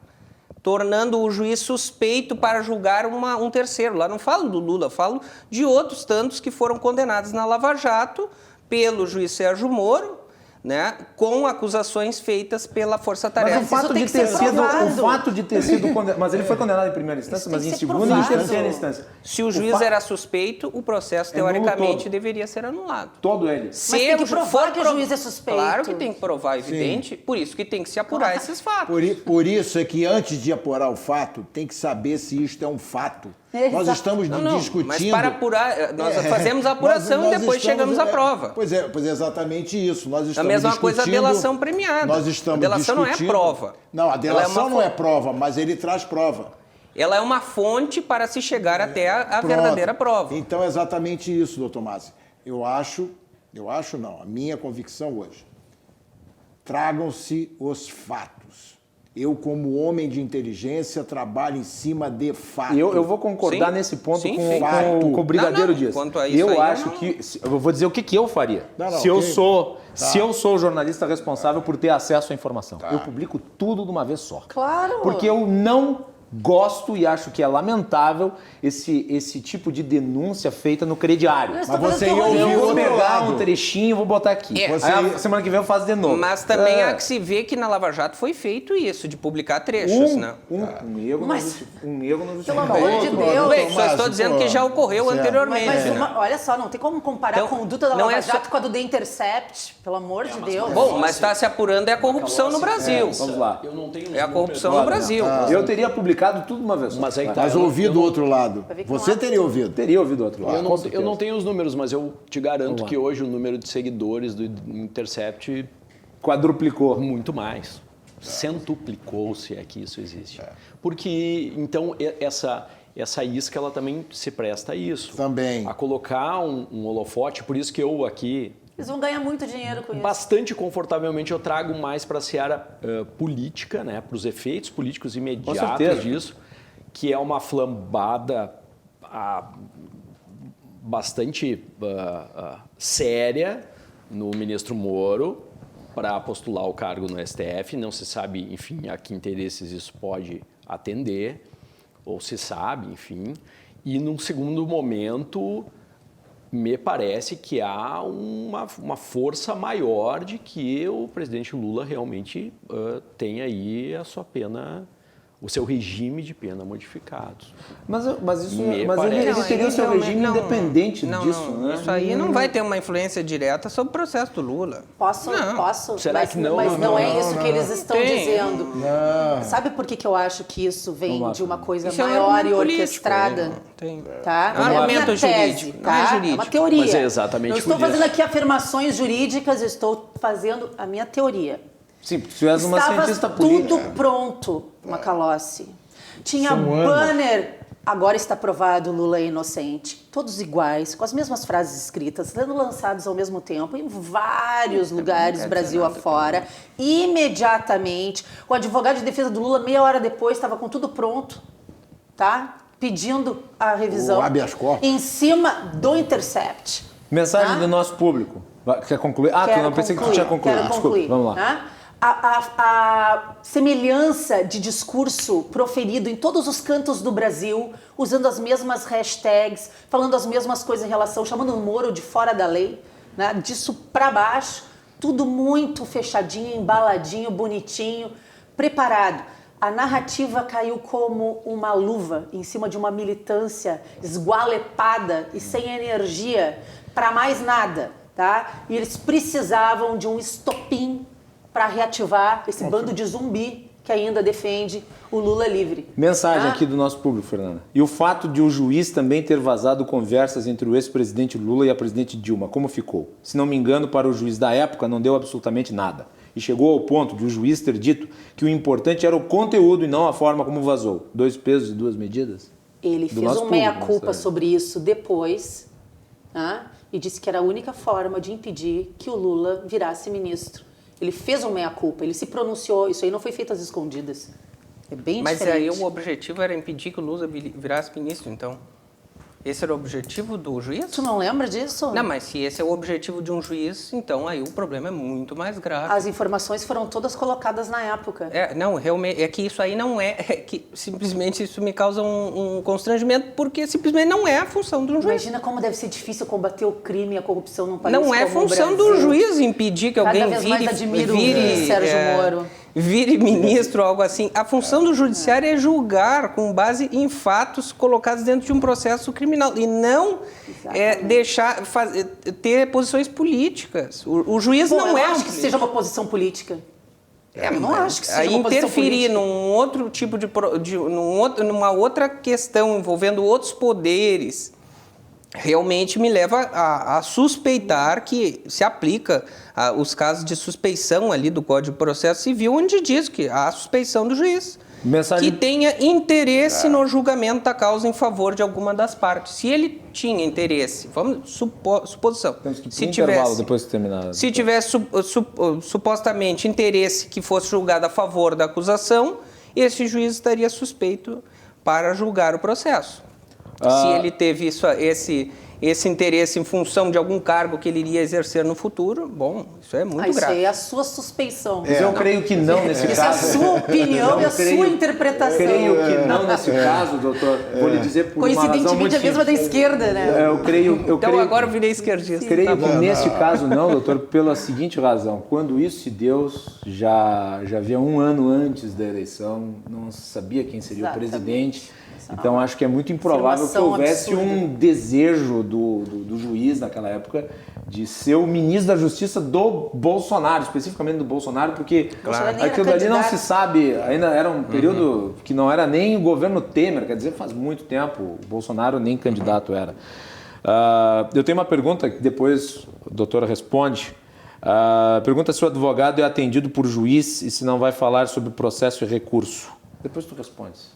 tornando o juiz suspeito para julgar um terceiro. Lá não falo do Lula, falo de outros tantos que foram condenados na Lava Jato pelo juiz Sérgio Moro, né, com acusações feitas pela Força Tarefa. Mas o fato, tem de que ter ser sido, provado. o fato de ter sido condenado... Mas ele foi condenado em primeira instância, Isso mas tem em que ser segunda e provado. terceira instância. Se o juiz era suspeito, o processo, nulo teoricamente, todo. deveria ser anulado. Todo ele. Mas tem que provar que o juiz é suspeito. Claro que tem que provar, evidente. Por isso que tem que se apurar esses fatos. Por isso é que antes de apurar o fato, tem que saber se isto é um fato Nós estamos discutindo... Mas para apurar, nós fazemos a apuração e depois chegamos à prova. Pois é exatamente isso. Nós estamos a mesma coisa a delação premiada. Nós estamos a delação discutindo... não é prova. Não, a delação não é prova, mas ele traz prova. Ela é uma fonte para se chegar até a verdadeira prova. Então é exatamente isso, doutor Márcio. Eu acho não, a minha convicção hoje. Tragam-se os fatos. Eu, como homem de inteligência, trabalho em cima de fatos. Eu vou concordar nesse ponto com o Brigadeiro Dias. Eu acho que... Eu vou dizer o que eu faria. Se eu sou o jornalista responsável por ter acesso à informação. Eu publico tudo de uma vez só. Claro! Porque eu não gosto e acho que é lamentável esse tipo de denúncia feita no crediário. Mas você ia ouvir eu vou outro pegar lado. um trechinho e vou botar aqui. Aí, semana que vem eu faço de novo. Mas também há que se ver que na Lava Jato foi feito isso, de publicar trechos, né? Um erro não justifica. Pelo amor de Deus. Bem, só estou dizendo que já ocorreu anteriormente. Mas olha só, não tem como comparar Então, a conduta da não Lava é só- Jato com a do The Intercept, pelo amor de Deus. Bom, mas está se apurando a corrupção no Brasil. Vamos lá. Eu não tenho É a corrupção no Brasil. Eu teria publicado tudo de uma vez só. Mas aí tá. Mas ouvi do outro lado. ver que Você não há teria ouvido. Teria ouvido do outro lado. Eu não tenho os números, mas eu te garanto que hoje o número de seguidores do Intercept Quadruplicou. muito mais. Centuplicou, se é que isso existe. Porque, então, essa isca, ela também se presta a isso. Também. A colocar um holofote, por isso que eu aqui, Eles vão ganhar muito dinheiro com isso. bastante confortavelmente, eu trago mais para a seara política, né, para os efeitos políticos imediatos certeza. disso, que é uma flambada bastante séria no ministro Moro para postular o cargo no STF. Não se sabe, enfim, a que interesses isso pode atender, ou se sabe, enfim. E num segundo momento, me parece que há uma força maior de que o presidente Lula realmente tem aí a sua pena, o seu regime de pena modificado. Mas isso, Me mas parece. ele teria o seu regime independente disso, né? Isso aí não vai ter uma influência direta sobre o processo do Lula. Posso? Será mas que não? Mas não é isso que eles estão Tem. dizendo. Sabe por que eu acho que isso vem de uma coisa Isso é um maior argumento e político, orquestrada? Tem. Tá? É um a argumento minha tese, jurídico, tá? não é É jurídico. uma teoria. Mas é exatamente Não estou por isso. fazendo aqui afirmações jurídicas, eu estou fazendo a minha teoria. Sim, porque tu és uma Estava cientista tudo política. pronto, Macalossi. Tinha banner, agora está provado, Lula é inocente. Todos iguais, com as mesmas frases escritas, sendo lançados ao mesmo tempo em vários lugares, Brasil afora. Imediatamente, o advogado de defesa do Lula, meia hora depois, estava com tudo pronto, tá? Pedindo a revisão O habeas corpus. em cima do Intercept. Mensagem Tá? do nosso público. Quer concluir? Ah, tu não pensei que tu tinha concluído. Quero Desculpa, concluir, vamos lá. tá? A semelhança de discurso proferido em todos os cantos do Brasil, usando as mesmas hashtags, falando as mesmas coisas em relação, chamando o Moro de fora da lei, né? Disso para baixo, tudo muito fechadinho, embaladinho, bonitinho, preparado. A narrativa caiu como uma luva em cima de uma militância esgualepada e sem energia para mais nada, tá? E eles precisavam de um estopim para reativar esse bando de zumbi que ainda defende o Lula livre. Mensagem tá? aqui do nosso público, Fernanda. E o fato de o juiz também ter vazado conversas entre o ex-presidente Lula e a presidente Dilma, como ficou? Se não me engano, para o juiz da época não deu absolutamente nada. E chegou ao ponto de o juiz ter dito que o importante era o conteúdo e não a forma como vazou. 2 pesos e 2 medidas? Ele Do fez nosso um meia-culpa público, sobre isso depois, tá? E disse que era a única forma de impedir que o Lula virasse ministro. Ele fez um meia-culpa, ele se pronunciou, isso aí não foi feito às escondidas. É bem Mas diferente. aí o objetivo era impedir que o Lula virasse ministro, então. Esse era o objetivo do juiz? Tu não lembra disso? Não, mas se esse é o objetivo de um juiz, então aí o problema é muito mais grave. As informações foram todas colocadas na época. Não, realmente, é que isso aí não é que simplesmente isso me causa um constrangimento, porque simplesmente não é a função do juiz. Imagina como deve ser difícil combater o crime e a corrupção num país Não é como o função Brasil. do juiz impedir que Cada alguém vez mais admiro vire o Sérgio Moro. Vire ministro ou algo assim. A função do judiciário é julgar com base em fatos colocados dentro de um processo criminal e não ter posições políticas. O juiz Bom, não eu é acho que seja uma posição política. Eu não acho que seja uma interferir num outro tipo numa outra questão envolvendo outros poderes, realmente me leva a suspeitar que se aplica os casos de suspeição ali do Código de Processo Civil, onde diz que há suspeição do juiz. Que tenha interesse no julgamento da causa em favor de alguma das partes. Se ele tinha interesse, vamos suposição. Se tivesse, depois de terminar. Se tivesse supostamente interesse que fosse julgado a favor da acusação, esse juiz estaria suspeito para julgar o processo. Se ele teve esse interesse em função de algum cargo que ele iria exercer no futuro, bom, isso é muito grave. Isso aí é a sua suspeição. Mas eu creio que não nesse caso. Isso é a sua opinião e a sua interpretação. Creio que não nesse caso, doutor. Vou lhe dizer por uma razão muito simples. Coincidentemente, a mesma da esquerda, né? Então agora eu virei esquerdista. Creio que neste caso não, doutor, pela seguinte razão. Quando isso se deu, já havia um ano antes da eleição, não se sabia quem seria o presidente. Então, acho que é muito improvável que houvesse um desejo do juiz naquela época de ser o ministro da Justiça do Bolsonaro, especificamente do Bolsonaro, porque aquilo dali não se sabe, ainda era um período que não era nem o governo Temer, quer dizer, faz muito tempo, o Bolsonaro nem candidato era. Eu tenho uma pergunta que depois o doutor responde. Pergunta se o advogado é atendido por juiz e se não vai falar sobre processo e recurso. Depois tu respondes.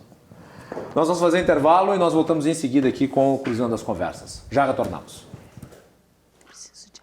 Nós vamos fazer intervalo e nós voltamos em seguida aqui com o Cruzando as Conversas. Já retornamos. Preciso de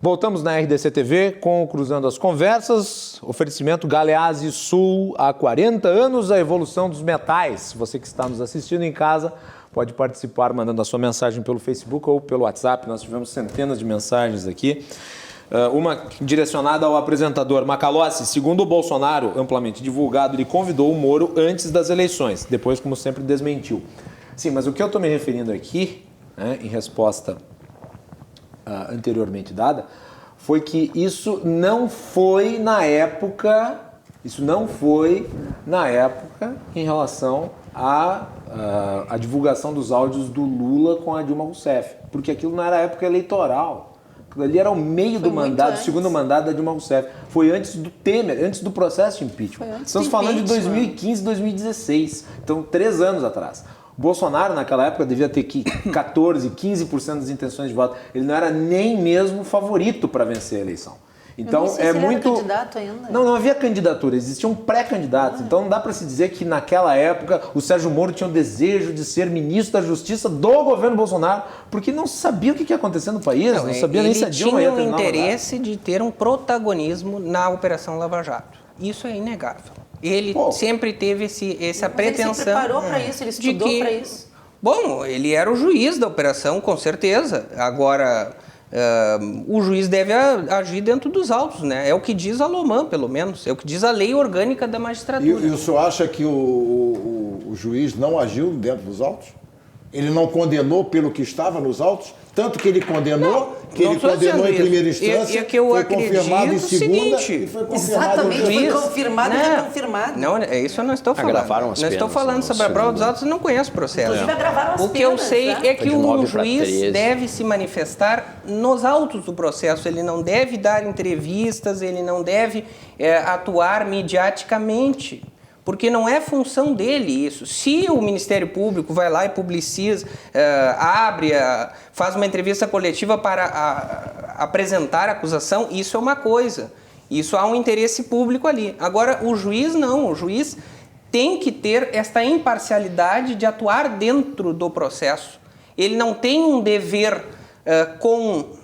Voltamos na RDC TV com o Cruzando as Conversas, oferecimento Galeazzi Sul, há 40 anos, a evolução dos metais. Você que está nos assistindo em casa pode participar mandando a sua mensagem pelo Facebook ou pelo WhatsApp, nós tivemos centenas de mensagens aqui. Uma direcionada ao apresentador Macalossi. Segundo o Bolsonaro, amplamente divulgado, ele convidou o Moro antes das eleições, depois, como sempre, desmentiu. Sim, mas o que eu estou me referindo aqui, né, em resposta anteriormente dada, foi que isso não foi na época em relação à divulgação dos áudios do Lula com a Dilma Rousseff, porque aquilo não era época eleitoral. Aquilo ali era o meio do mandato, o segundo mandato da Dilma Rousseff. Foi antes do Temer, antes do processo de impeachment. Estamos falando de 2015, 2016, então 3 anos atrás. O Bolsonaro, naquela época, devia ter 14%, 15% das intenções de voto. Ele não era nem mesmo favorito para vencer a eleição. Então, é muito. Era candidato ainda. Não havia candidatura, existiam pré-candidatos. Então, não dá para se dizer que naquela época o Sérgio Moro tinha o desejo de ser ministro da Justiça do governo Bolsonaro, porque não sabia o que ia acontecer no país, não sabia nem se a Dilma ia terminar. Ele tinha o interesse de ter um protagonismo na Operação Lava Jato. Isso é inegável. Ele sempre teve essa pretensão. Ele se preparou para isso, ele estudou para isso. Bom, ele era o juiz da operação, com certeza. Agora, o juiz deve agir dentro dos autos, né? É o que diz a Loman, pelo menos. É o que diz a lei orgânica da magistratura. E o senhor acha que o juiz não agiu dentro dos autos? Ele não condenou pelo que estava nos autos? Tanto que ele condenou, ele condenou em primeira instância, foi confirmado em segunda e foi confirmado exatamente, foi confirmado e reconfirmado. Não, é isso eu não estou falando. Não estou falando sobre a prova dos autos, eu não conheço o processo. Inclusive, agravaram as o que eu sei é que o juiz deve se manifestar nos autos do processo, ele não deve dar entrevistas, ele não deve atuar mediaticamente. Porque não é função dele isso. Se o Ministério Público vai lá e publiciza, faz uma entrevista coletiva para apresentar a acusação, isso é uma coisa. Isso há um interesse público ali. Agora, o juiz não. O juiz tem que ter esta imparcialidade de atuar dentro do processo. Ele não tem um dever com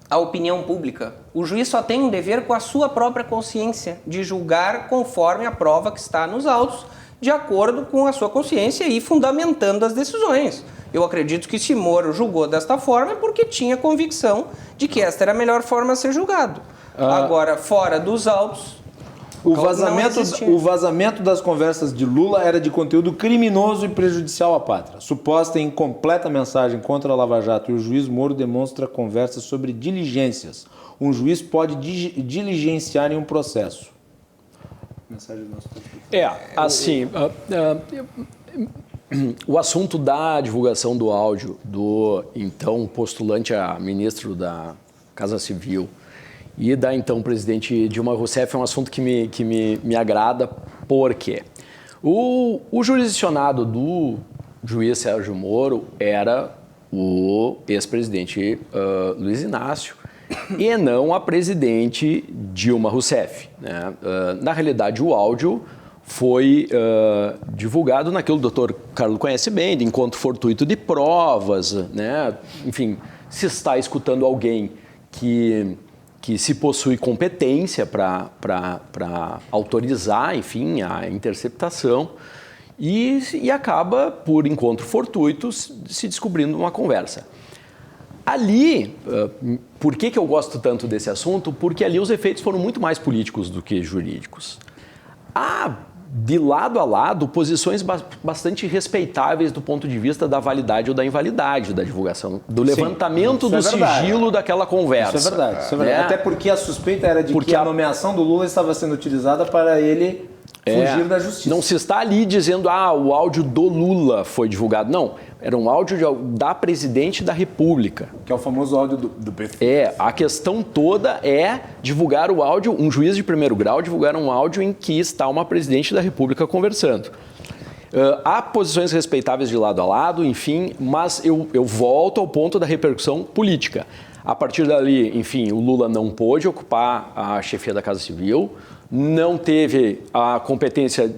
a opinião pública. O juiz só tem um dever com a sua própria consciência de julgar conforme a prova que está nos autos, de acordo com a sua consciência e fundamentando as decisões. Eu acredito que se Moro julgou desta forma é porque tinha convicção de que esta era a melhor forma a ser julgado. Agora, fora dos autos... O vazamento das conversas de Lula era de conteúdo criminoso e prejudicial à pátria. Suposta e incompleta mensagem contra a Lava Jato e o juiz Moro demonstra conversas sobre diligências. Um juiz pode diligenciar em um processo. Mensagem do nosso o assunto da divulgação do áudio do então postulante a ministro da Casa Civil e da então presidente Dilma Rousseff é um assunto que me agrada, porque o jurisdicionado do juiz Sérgio Moro era o ex-presidente Luiz Inácio e não a presidente Dilma Rousseff, né? Na realidade, o áudio foi divulgado naquilo que o doutor Carlos conhece bem, de encontro fortuito de provas, né? Enfim, se está escutando alguém que se possui competência para autorizar, enfim, a interceptação e acaba, por encontro fortuito, se descobrindo uma conversa. Ali, por que eu gosto tanto desse assunto? Porque ali os efeitos foram muito mais políticos do que jurídicos. De lado a lado, posições bastante respeitáveis do ponto de vista da validade ou da invalidade da divulgação, do levantamento do sigilo daquela conversa. Isso é verdade, isso é verdade. Até porque a suspeita era de que a nomeação do Lula estava sendo utilizada para ele fugir da justiça. Não se está ali dizendo, o áudio do Lula foi divulgado. Não, era um áudio da presidente da República. Que é o famoso áudio do prefeito. A questão toda é divulgar o áudio, um juiz de primeiro grau divulgar um áudio em que está uma presidente da República conversando. Há posições respeitáveis de lado a lado, enfim, mas eu volto ao ponto da repercussão política. A partir dali, enfim, o Lula não pôde ocupar a chefia da Casa Civil, não teve a competência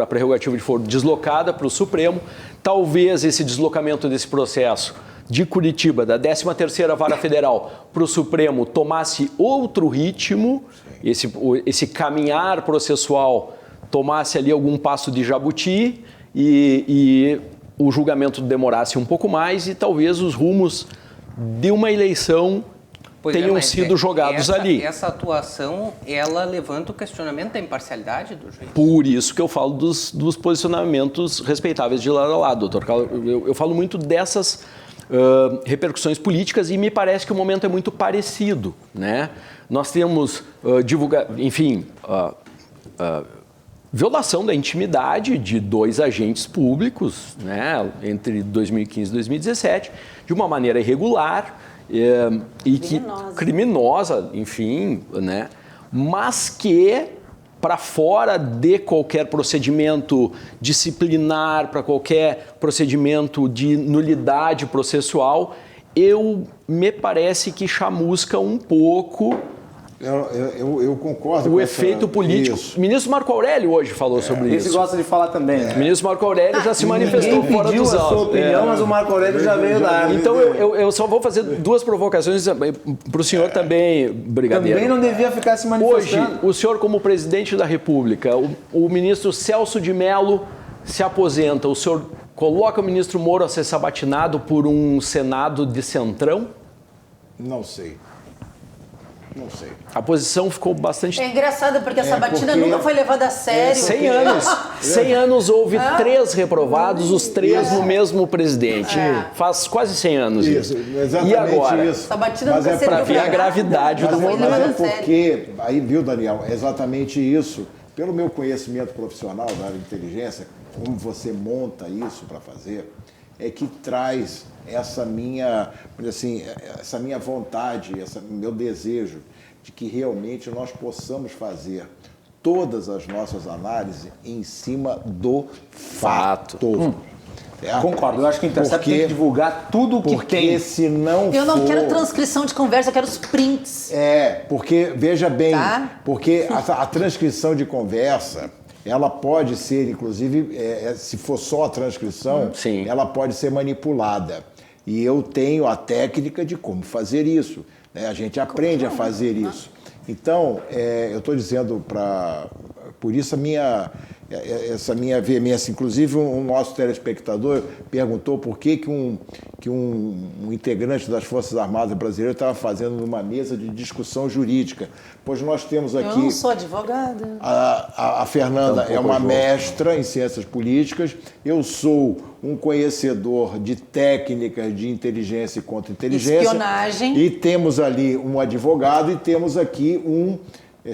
a prerrogativa de foro deslocada para o Supremo. Talvez esse deslocamento desse processo de Curitiba, da 13ª Vara Federal, para o Supremo tomasse outro ritmo, esse caminhar processual tomasse ali algum passo de jabuti e o julgamento demorasse um pouco mais e talvez os rumos de uma eleição tenham sido jogados ali. Essa atuação, ela levanta o questionamento da imparcialidade do juiz. Por isso que eu falo dos posicionamentos respeitáveis de lado a lado, doutor Carlos. Eu falo muito dessas repercussões políticas e me parece que o momento é muito parecido, né? Nós temos violação da intimidade de 2 agentes públicos, né, entre 2015 e 2017, de uma maneira irregular, criminosa, enfim, né? Mas que, para fora de qualquer procedimento disciplinar, para qualquer procedimento de nulidade processual, me parece que chamusca um pouco Eu concordo o efeito político. Isso. O ministro Marco Aurélio hoje falou sobre isso. Ele gosta de falar também. O ministro Marco Aurélio já se manifestou fora dos autos. A sua opinião, mas o Marco Aurélio já veio dar. Então eu só vou fazer 2 provocações para o senhor também, brigadeiro. Também não devia ficar se manifestando. Hoje, o senhor como presidente da República, o ministro Celso de Mello se aposenta. O senhor coloca o ministro Moro a ser sabatinado por um Senado de centrão? Não sei. Não sei. A posição ficou bastante... É engraçado, porque a sabatina nunca foi levada a sério. 100 anos. 100 anos houve 3 reprovados, os 3 no mesmo presidente. Faz quase 100 anos isso. Exatamente e agora? Isso. Sabatina mas nunca é para ver a gravidade do momento. Mas é porque, aí viu, Daniel, é exatamente isso. Pelo meu conhecimento profissional da área de inteligência, como você monta isso para fazer, é que traz essa minha vontade, esse meu desejo de que realmente nós possamos fazer todas as nossas análises em cima do fato. Concordo, eu acho que o Intercept tem que divulgar tudo o que tem. Porque se não Eu não quero transcrição de conversa, eu quero os prints. Porque, veja bem, porque a transcrição de conversa, ela pode ser, inclusive, se for só a transcrição, ela pode ser manipulada. E eu tenho a técnica de como fazer isso. Né? A gente aprende a fazer isso. Então, eu estou dizendo por isso essa minha veemência. Inclusive, um nosso telespectador perguntou por que um integrante das Forças Armadas brasileiras estava fazendo uma mesa de discussão jurídica. Pois nós temos aqui... Eu não sou advogada. A Fernanda é uma mestra em ciências políticas. Eu sou um conhecedor de técnicas de inteligência e contra-inteligência. Espionagem. E temos ali um advogado e temos aqui um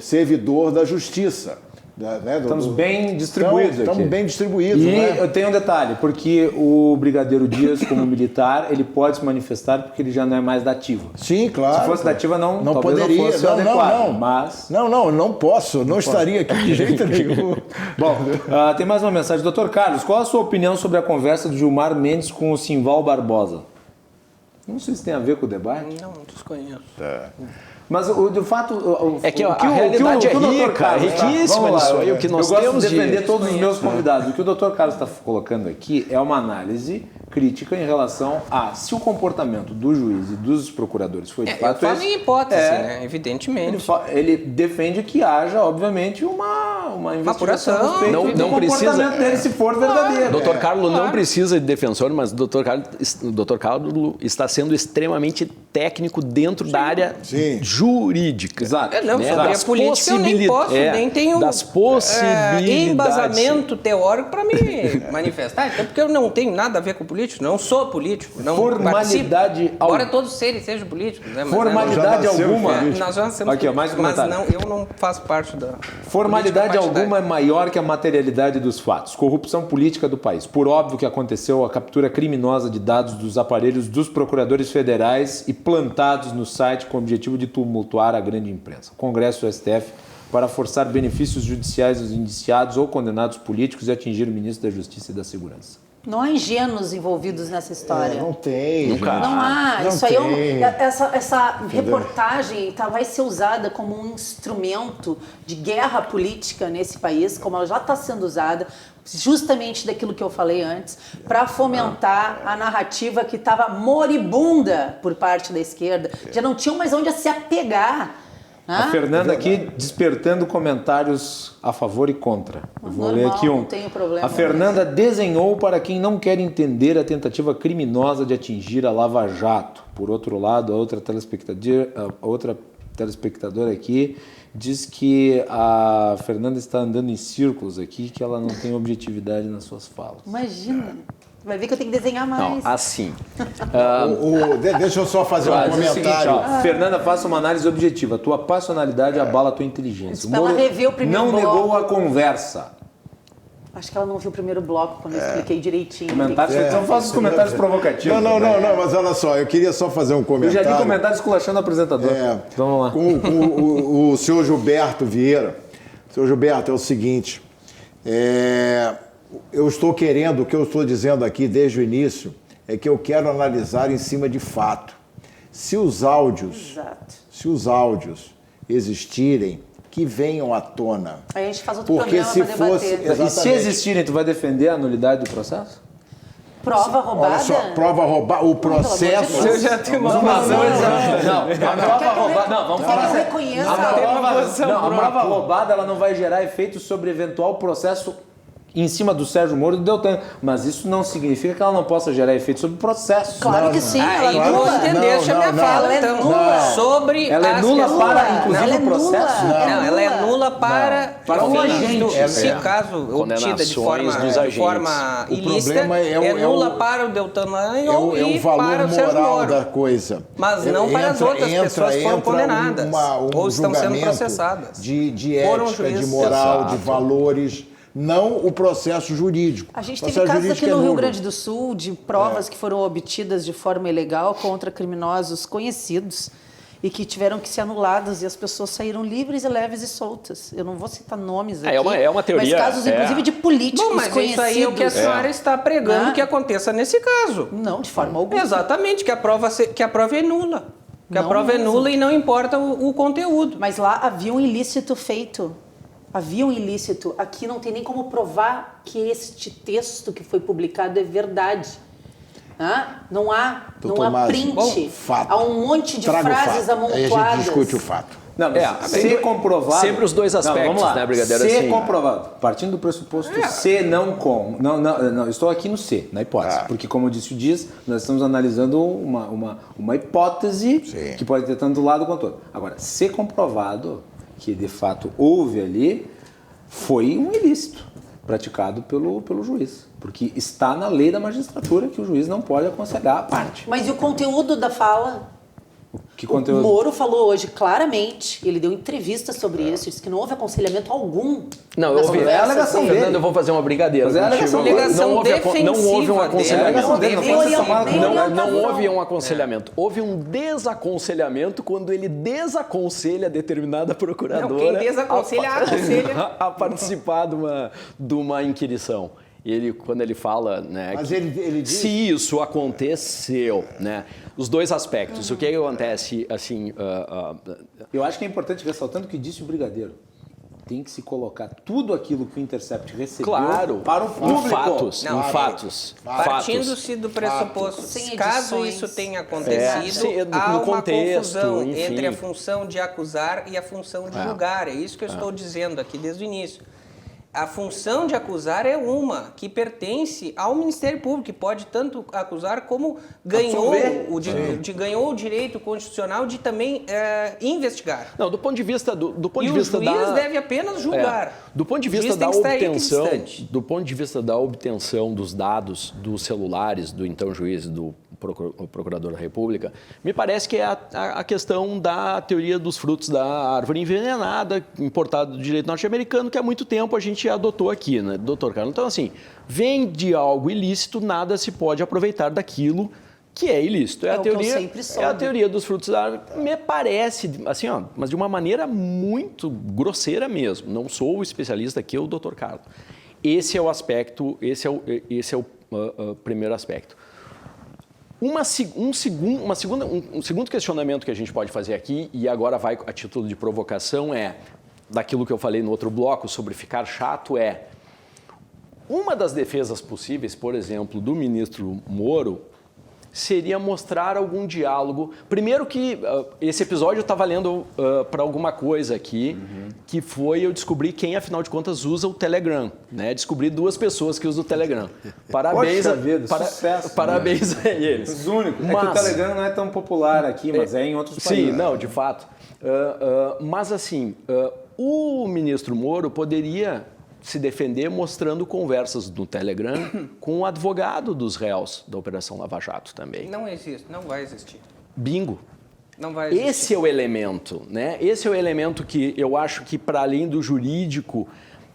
servidor da justiça. Estamos bem distribuídos aqui. Estamos bem distribuídos. E né? eu tenho um detalhe, porque o Brigadeiro Dias, como militar, ele pode se manifestar porque ele já não é mais da ativa. Sim, claro. Se fosse da ativa, não poderia. Não fosse adequado, mas... Não posso. Não estaria aqui de jeito nenhum. Bom, tem mais uma mensagem. Doutor Carlos, qual a sua opinião sobre a conversa do Gilmar Mendes com o Simval Barbosa? Não sei se tem a ver com o debate. Não desconheço. Mas, de fato, é que a realidade é rica, riquíssima nisso aí. O que nós temos de defender todos os meus convidados. O que o Dr. Carlos está colocando aqui é uma análise crítica em relação a se o comportamento do juiz e dos procuradores foi de fato eu falo em hipótese, né? Evidentemente. Ele defende que haja, obviamente, uma investigação apuração. a respeito do comportamento dele, se for verdadeiro. Dr. Carlos não precisa de defensor, mas o Dr. Carlos está sendo extremamente técnico dentro da área jurídica. Exato. Sobre a política eu nem posso, nem tenho das possibilidades. Embasamento teórico para me manifestar. Até porque eu não tenho nada a ver com político, não sou político, não formalidade participo. Embora todos sejam políticos. Né? Mas formalidade alguma. Nós já nascemos aqui, mais um comentário. Mas eu não faço parte da formalidade alguma é maior que a materialidade dos fatos. Corrupção política do país. Por óbvio que aconteceu a captura criminosa de dados dos aparelhos dos procuradores federais e plantados no site com o objetivo de tumultuar a grande imprensa. O Congresso e o STF para forçar benefícios judiciais aos indiciados ou condenados políticos e atingir o ministro da Justiça e da Segurança. Não há ingênuos envolvidos nessa história. Não tem. Não há. Não isso tem. aí essa reportagem vai ser usada como um instrumento de guerra política nesse país, como ela já está sendo usada, justamente daquilo que eu falei antes, para fomentar a narrativa que estava moribunda por parte da esquerda. Já não tinham mais onde se apegar. A Fernanda aqui despertando comentários a favor e contra. Eu vou ler aqui um. Não tenho problema. A Fernanda desenhou para quem não quer entender a tentativa criminosa de atingir a Lava Jato. Por outro lado, a outra telespectadora aqui diz que a Fernanda está andando em círculos aqui, que ela não tem objetividade nas suas falas. Imagina. Vai ver que eu tenho que desenhar mais. Não, assim. Deixa eu só fazer um comentário. Seguinte, Fernanda, faça uma análise objetiva. Tua passionalidade abala a tua inteligência. Ela revê o primeiro não bloco. negou a conversa. Acho que ela não viu o primeiro bloco quando eu expliquei direitinho. Comentários, então faça os comentários provocativos. Não, mas olha só, eu queria só fazer um comentário. Eu já vi comentários esculachando o apresentador. Vamos lá. Com o senhor Gilberto Vieira. Senhor Gilberto, é o seguinte. Eu estou querendo, o que eu estou dizendo aqui desde o início, é que eu quero analisar em cima de fato. Se os áudios existirem, que venham à tona. Aí a gente faz outro programa para debater. E se existirem, tu vai defender a nulidade do processo? Prova roubada? Olha só, prova roubada, o processo... Eu já tenho uma razão. Não, a prova roubada... Não, vamos falar sério. A prova roubada ela não vai gerar efeito sobre eventual processo em cima do Sérgio Moro e do Deltan. Mas isso não significa que ela não possa gerar efeito sobre o processo. Claro que sim. Ela vou entender, deixa minha fala. Ela é nula sobre... Ela é nula para, inclusive, o processo? Não, ela é nula para o agente. Se caso obtida de forma ilícita, é nula para o Deltan Dallagnol e para o Sérgio Moro. Da coisa. Mas não para as outras pessoas que foram condenadas ou estão sendo processadas. De ética, de moral, de valores... Não o processo jurídico. A gente teve casos aqui no Rio Grande do Sul de provas que foram obtidas de forma ilegal contra criminosos conhecidos e que tiveram que ser anuladas e as pessoas saíram livres e leves e soltas. Eu não vou citar nomes aqui. É uma teoria. Mas casos, inclusive, de políticos conhecidos. Isso aí é o que a senhora está pregando que aconteça nesse caso. Não, de forma alguma. Exatamente, que a prova é nula. Que a prova é nula e não importa o conteúdo. Mas lá havia um ilícito feito. Havia um ilícito. Aqui não tem nem como provar que este texto que foi publicado é verdade. Não há print. Fato. Há um monte de frases amontoadas. Aí a gente discute o fato. Não, ser comprovado... Sempre os dois aspectos, né, Brigadeiro? Ser comprovado. Partindo do pressuposto C, não com. Não, estou aqui no C, na hipótese. Porque, como disse o Dias, nós estamos analisando uma hipótese que pode ter tanto lado quanto outro. Agora, ser comprovado que de fato houve ali, foi um ilícito praticado pelo juiz. Porque está na lei da magistratura que o juiz não pode aconselhar a parte. Mas e o conteúdo da fala? Que O conteúdo? Moro falou hoje claramente, ele deu entrevista sobre isso, disse que não houve aconselhamento algum. Não, eu nas ouvi. conversas. É a alegação dele. Fernando, eu vou fazer uma brincadeira. Mas é a contigo. alegação Não houve um aconselhamento. Não houve um aconselhamento. Houve um desaconselhamento quando ele desaconselha determinada procuradora Não, quem desaconselha, aconselha. a participar de uma inquirição. Quando ele fala, né, Mas que ele diz... se isso aconteceu, né, os dois aspectos. O que acontece, assim... Eu acho que é importante ressaltando o que disse o Brigadeiro. Tem que se colocar tudo aquilo que o Intercept recebeu para o público. Fatos. Partindo-se do pressuposto, Sem caso edições. isso tenha acontecido, no há uma contexto, confusão enfim. entre a função de acusar e a função de julgar. É isso que eu estou dizendo aqui desde o início. A função de acusar é uma que pertence ao Ministério Público, que pode tanto acusar como ganhou ganhou o direito constitucional de também investigar. Não, do ponto de vista O juiz deve apenas julgar. Do ponto de O vista juiz da tem que estar obtenção, equidistante. do ponto de vista da obtenção dos dados dos celulares do então juiz, do procurador da República, me parece que é a questão da teoria dos frutos da árvore envenenada, importada do direito norte-americano, que há muito tempo a gente adotou aqui, né, doutor Carlos? Então, assim, vem de algo ilícito, nada se pode aproveitar daquilo que é ilícito. É o que eu sempre soube. É a teoria dos frutos da árvore. Me parece, assim, ó, mas de uma maneira muito grosseira mesmo. Não sou o especialista aqui, é o doutor Carlos. Esse é o aspecto, esse é o primeiro aspecto. Um segundo questionamento que a gente pode fazer aqui, e agora vai a título de provocação, daquilo que eu falei no outro bloco sobre ficar chato, uma das defesas possíveis, por exemplo, do ministro Moro, seria mostrar algum diálogo. Primeiro que esse episódio está valendo para alguma coisa aqui, que foi eu descobri quem, afinal de contas, usa o Telegram. Né? Descobri 2 pessoas que usam o Telegram. Parabéns, sucesso, parabéns a eles. Os únicos. É que o Telegram não é tão popular aqui, mas é em outros países. Sim, não, de fato. Mas assim, o ministro Moro poderia se defender mostrando conversas no Telegram com o advogado dos réus da Operação Lava Jato também. Não existe, não vai existir. Bingo. Não vai existir. Esse é o elemento, né? Esse é o elemento que eu acho que, para além do jurídico,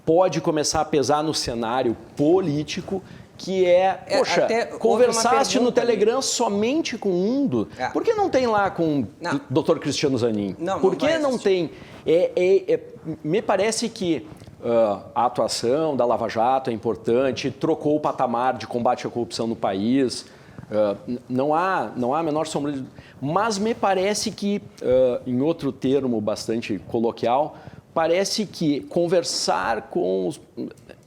pode começar a pesar no cenário político, que poxa, conversaste no Telegram somente com um Por que não tem lá com o Dr. Cristiano Zanin? Por que não tem? Me parece que a atuação da Lava Jato é importante, trocou o patamar de combate à corrupção no país, não há a menor sombra de... Mas me parece que, em outro termo bastante coloquial, parece que conversar com os...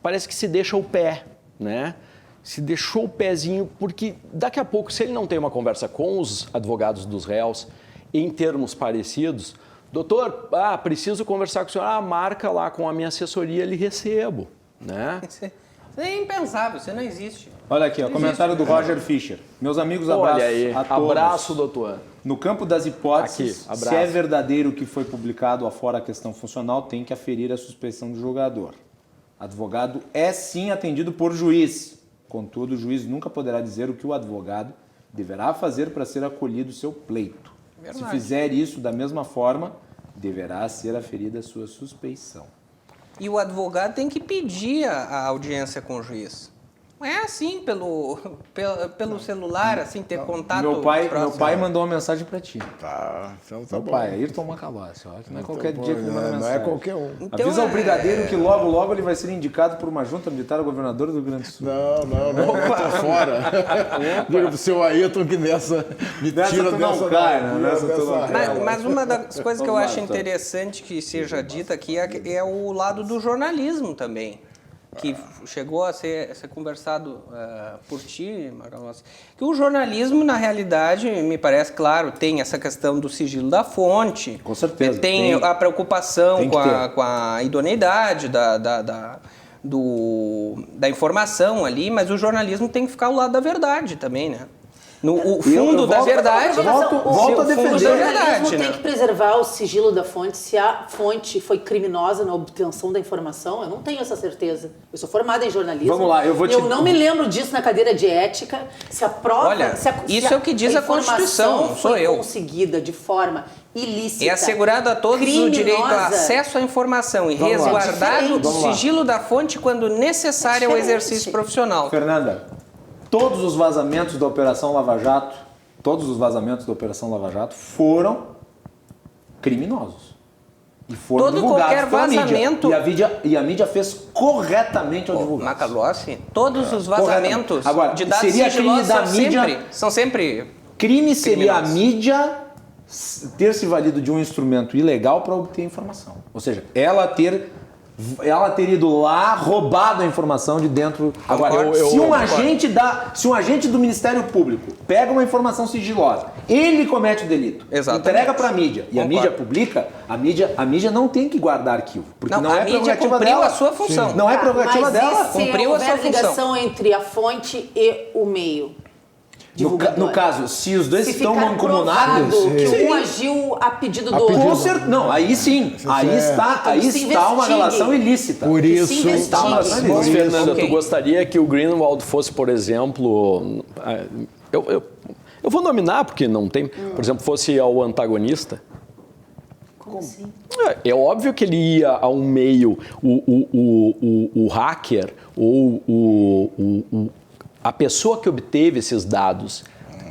Parece que se deixa o pé, né? Se deixou o pezinho, porque daqui a pouco, se ele não tem uma conversa com os advogados dos réus em termos parecidos... Doutor, preciso conversar com o senhor. Marca lá com a minha assessoria, lhe recebo. Né? Isso é impensável, isso não existe. Olha aqui, comentário do Roger Fischer. Meus amigos, abraço a todos. Abraço, doutor. No campo das hipóteses, aqui, se é verdadeiro o que foi publicado afora a questão funcional, tem que aferir a suspeição do julgador. Advogado é sim atendido por juiz. Contudo, o juiz nunca poderá dizer o que o advogado deverá fazer para ser acolhido o seu pleito. Verdade. Se fizer isso da mesma forma, deverá ser aferida a sua suspeição. E o advogado tem que pedir a audiência com o juiz. Não é assim pelo celular, assim, ter contato meu pai mandou uma mensagem para ti. Tá, então tá meu bom. pai, Ayrton Macalossi, ó, que não é qualquer dia que ele manda Não mensagem. é qualquer um. Então, avisa ao Brigadeiro que logo ele vai ser indicado por uma junta militar ao governador do Rio Grande do Sul. Não, eu tô fora. Diga pro seu Ayrton que nessa me tira dessa... Mas uma das coisas que eu acho interessante que seja dita aqui é o lado do jornalismo também. Que chegou a ser conversado por ti, Macalossi, que o jornalismo, na realidade, me parece, claro, tem essa questão do sigilo da fonte. Com certeza. Tem a preocupação com a idoneidade da informação ali, mas o jornalismo tem que ficar ao lado da verdade também, né? O fundo da verdade... Volto a defender. O jornalismo né? tem que preservar o sigilo da fonte. Se a fonte foi criminosa na obtenção da informação, eu não tenho essa certeza. Eu sou formada em jornalismo. Vamos lá, eu não me lembro disso na cadeira de ética. Se a prova... Olha, isso é o que diz a Constituição, não sou eu. Conseguida de forma ilícita. É assegurado a todos o direito a acesso à informação e resguardado o sigilo da fonte quando necessário ao exercício profissional. Fernanda, todos os vazamentos da Operação Lava Jato, foram criminosos. E foram divulgados pela mídia. E a mídia fez corretamente ao divulgar. Macalossi, todos os vazamentos de dados sigilosos são sempre crime seria a mídia ter se valido de um instrumento ilegal para obter informação. Ou seja, ela ter ido lá, roubado a informação de dentro. Agora, se um agente do Ministério Público pega uma informação sigilosa, ele comete o delito, entrega para a mídia e a mídia publica, a mídia não tem que guardar arquivo, porque não é prerrogativa dela. A sua função. Sim. Não é prerrogativa dela. Cumpriu a sua função. Ligação entre a fonte e o meio. No caso, se os dois estão mancomunados, que um agiu a pedido do outro. Não, aí sim. Aí está uma relação ilícita. Por isso. Mas, Fernanda, tu gostaria que o Greenwald fosse, por exemplo, eu vou nominar porque não tem, por exemplo, fosse ao antagonista? Como assim? É óbvio que ele ia a um meio, o hacker ou a pessoa que obteve esses dados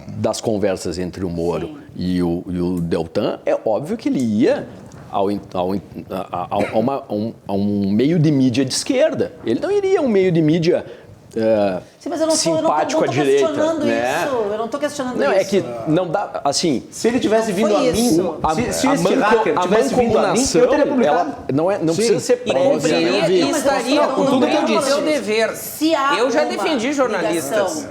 das conversas entre o Moro e o Deltan, é óbvio que ele ia a um meio de mídia de esquerda. Ele não iria a um meio de mídia simpático à direita. Eu não estou questionando isso. É que não dá, assim... Se ele tivesse vindo a mim, se esse hacker tivesse vindo a mim, eu teria publicado. Não precisa ser prévia. E estaria com o seu dever. Eu já defendi jornalistas.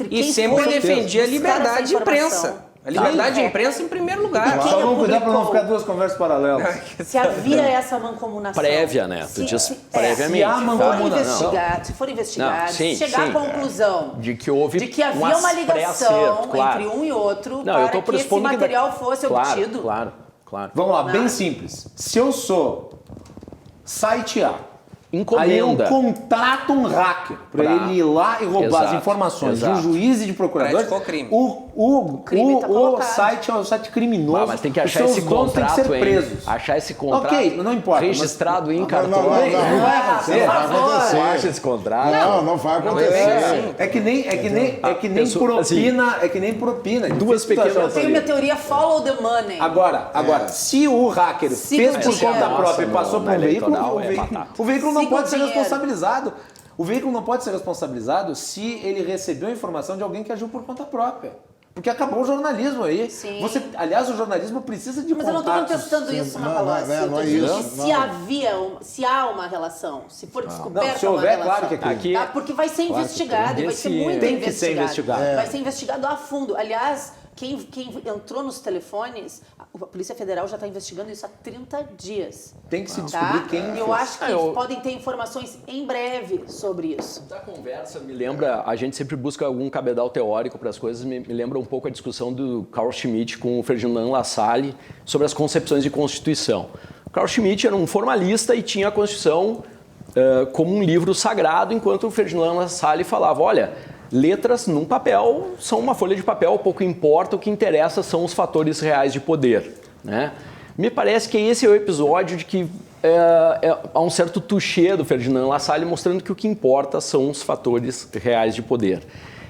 E sempre defendi a liberdade de imprensa. A liberdade de imprensa em primeiro lugar. Só vamos cuidar para não ficar duas conversas paralelas. Se havia essa mancomunação... Prévia, né? Tu diz previamente. Se há mancomunação. Se for investigado, se chegar à conclusão de que havia uma ligação entre um e outro para que esse material fosse obtido. Claro. Vamos lá, bem simples. Se eu sou site A, encomenda. Aí eu contrato um hacker para ele ir lá e roubar as informações de um juiz e de procurador. Crime. O site é um site criminoso. Mas tem que achar esse contrato, tem que ser presos. Achar esse contrato. Ok, não importa. Registrado em cartão. Não vai acontecer. Acha esse contrato. Não vai acontecer. É que nem propina. Duas pequenas. Eu tenho minha teoria follow the money. Agora, se o hacker fez por conta própria e passou por um veículo, o veículo não pode ser responsabilizado. O veículo não pode ser responsabilizado se ele recebeu a informação de alguém que agiu por conta própria. Porque acabou o jornalismo aí. Aliás, o jornalismo precisa de contatos. Mas eu não estou contestando isso, Macalossi. Eu estou dizendo que se há uma relação, se for descoberta uma relação. Claro que aqui. Porque vai ser investigado, e vai ser muito investigado. Tem que ser investigado. Vai ser investigado a fundo. Aliás, quem entrou nos telefones, a Polícia Federal já está investigando isso há 30 dias. Tem que se descobrir quem fez. Eu acho que podem ter informações em breve sobre isso. Da conversa me lembra, a gente sempre busca algum cabedal teórico para as coisas, me lembra um pouco a discussão do Carl Schmitt com o Ferdinand Lassalle sobre as concepções de Constituição. O Carl Schmitt era um formalista e tinha a Constituição como um livro sagrado, enquanto o Ferdinand Lassalle falava, olha, letras num papel são uma folha de papel, pouco importa, o que interessa são os fatores reais de poder, né? Me parece que esse é o episódio de que há um certo touché do Ferdinand Lassalle mostrando que o que importa são os fatores reais de poder.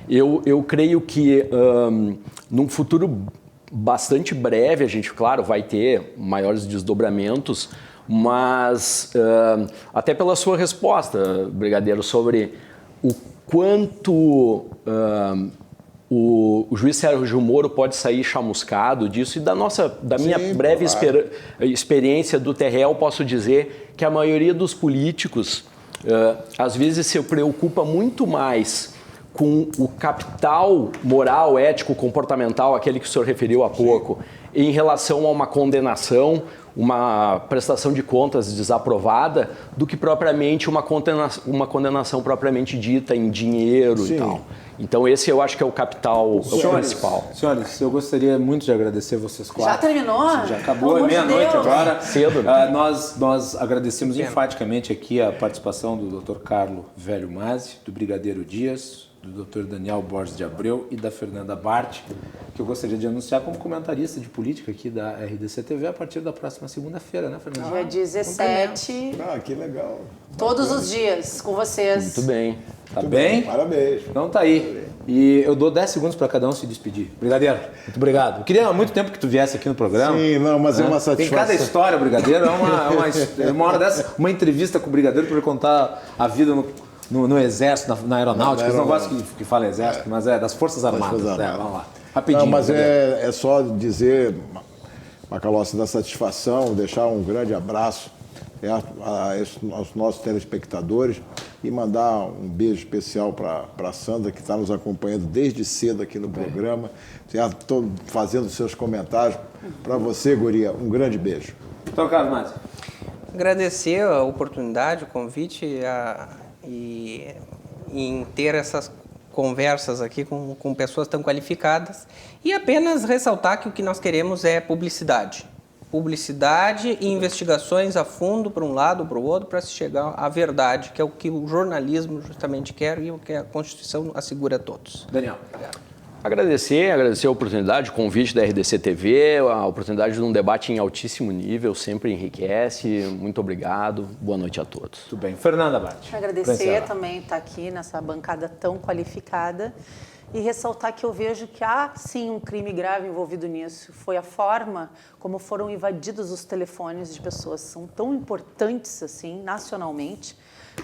Eu creio que num futuro bastante breve a gente, claro, vai ter maiores desdobramentos, mas até pela sua resposta, Brigadeiro, sobre o quanto o juiz Sérgio Moro pode sair chamuscado disso, e da minha breve experiência do TRE, posso dizer que a maioria dos políticos às vezes se preocupa muito mais com o capital moral, ético, comportamental, aquele que o senhor referiu há pouco, em relação a uma condenação, uma prestação de contas desaprovada do que propriamente uma condenação propriamente dita em dinheiro e tal. Então esse eu acho que é o capital principal. Senhores, eu gostaria muito de agradecer vocês quatro. Já terminou? Já acabou, é meia-noite agora. Cedo, né? Nós agradecemos enfaticamente aqui a participação do Dr. Carlo Velho Mazzi, do Brigadeiro Dias, do Dr. Daniel Borges de Abreu e da Fernanda Bart, que eu gostaria de anunciar como comentarista de política aqui da RDC TV a partir da próxima segunda-feira, né, Fernanda? Dia 17. Ah, que legal. Todos os dias com vocês. Muito bem. Tá bem? Parabéns. Então tá aí. E eu dou 10 segundos para cada um se despedir. Brigadeiro, muito obrigado. Eu queria há muito tempo que tu viesse aqui no programa. Sim, não, mas é uma Tem satisfação. cada história, Brigadeiro. Uma hora dessa, uma entrevista com o Brigadeiro para ele contar a vida no Exército, na Aeronáutica. Eles não gostam que fale Exército, mas é das Forças Armadas. Vamos lá. Rapidinho. Não, mas é só dizer, Macalossi, da satisfação, deixar um grande abraço aos nossos telespectadores e mandar um beijo especial para a Sandra, que está nos acompanhando desde cedo aqui no programa, certo? Fazendo seus comentários. Para você, Guria, um grande beijo. Então, Carlos Mazzi. Agradecer a oportunidade, o convite e em ter essas conversas aqui com pessoas tão qualificadas e apenas ressaltar que o que nós queremos é publicidade. Publicidade e investigações a fundo para um lado ou para o outro para se chegar à verdade, que é o que o jornalismo justamente quer e o que a Constituição assegura a todos. Daniel. Agradecer a oportunidade, o convite da RDC TV, a oportunidade de um debate em altíssimo nível, sempre enriquece. Muito obrigado. Boa noite a todos. Tudo bem. Fernanda Bart. Agradecer também estar aqui nessa bancada tão qualificada e ressaltar que eu vejo que há sim um crime grave envolvido nisso. Foi a forma como foram invadidos os telefones de pessoas que são tão importantes assim nacionalmente,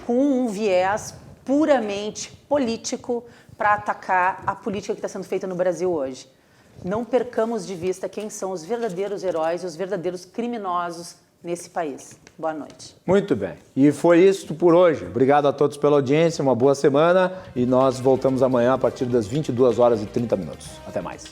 com um viés puramente político para atacar a política que está sendo feita no Brasil hoje. Não percamos de vista quem são os verdadeiros heróis e os verdadeiros criminosos nesse país. Boa noite. Muito bem. E foi isso por hoje. Obrigado a todos pela audiência, uma boa semana e nós voltamos amanhã a partir das 22h30. Até mais.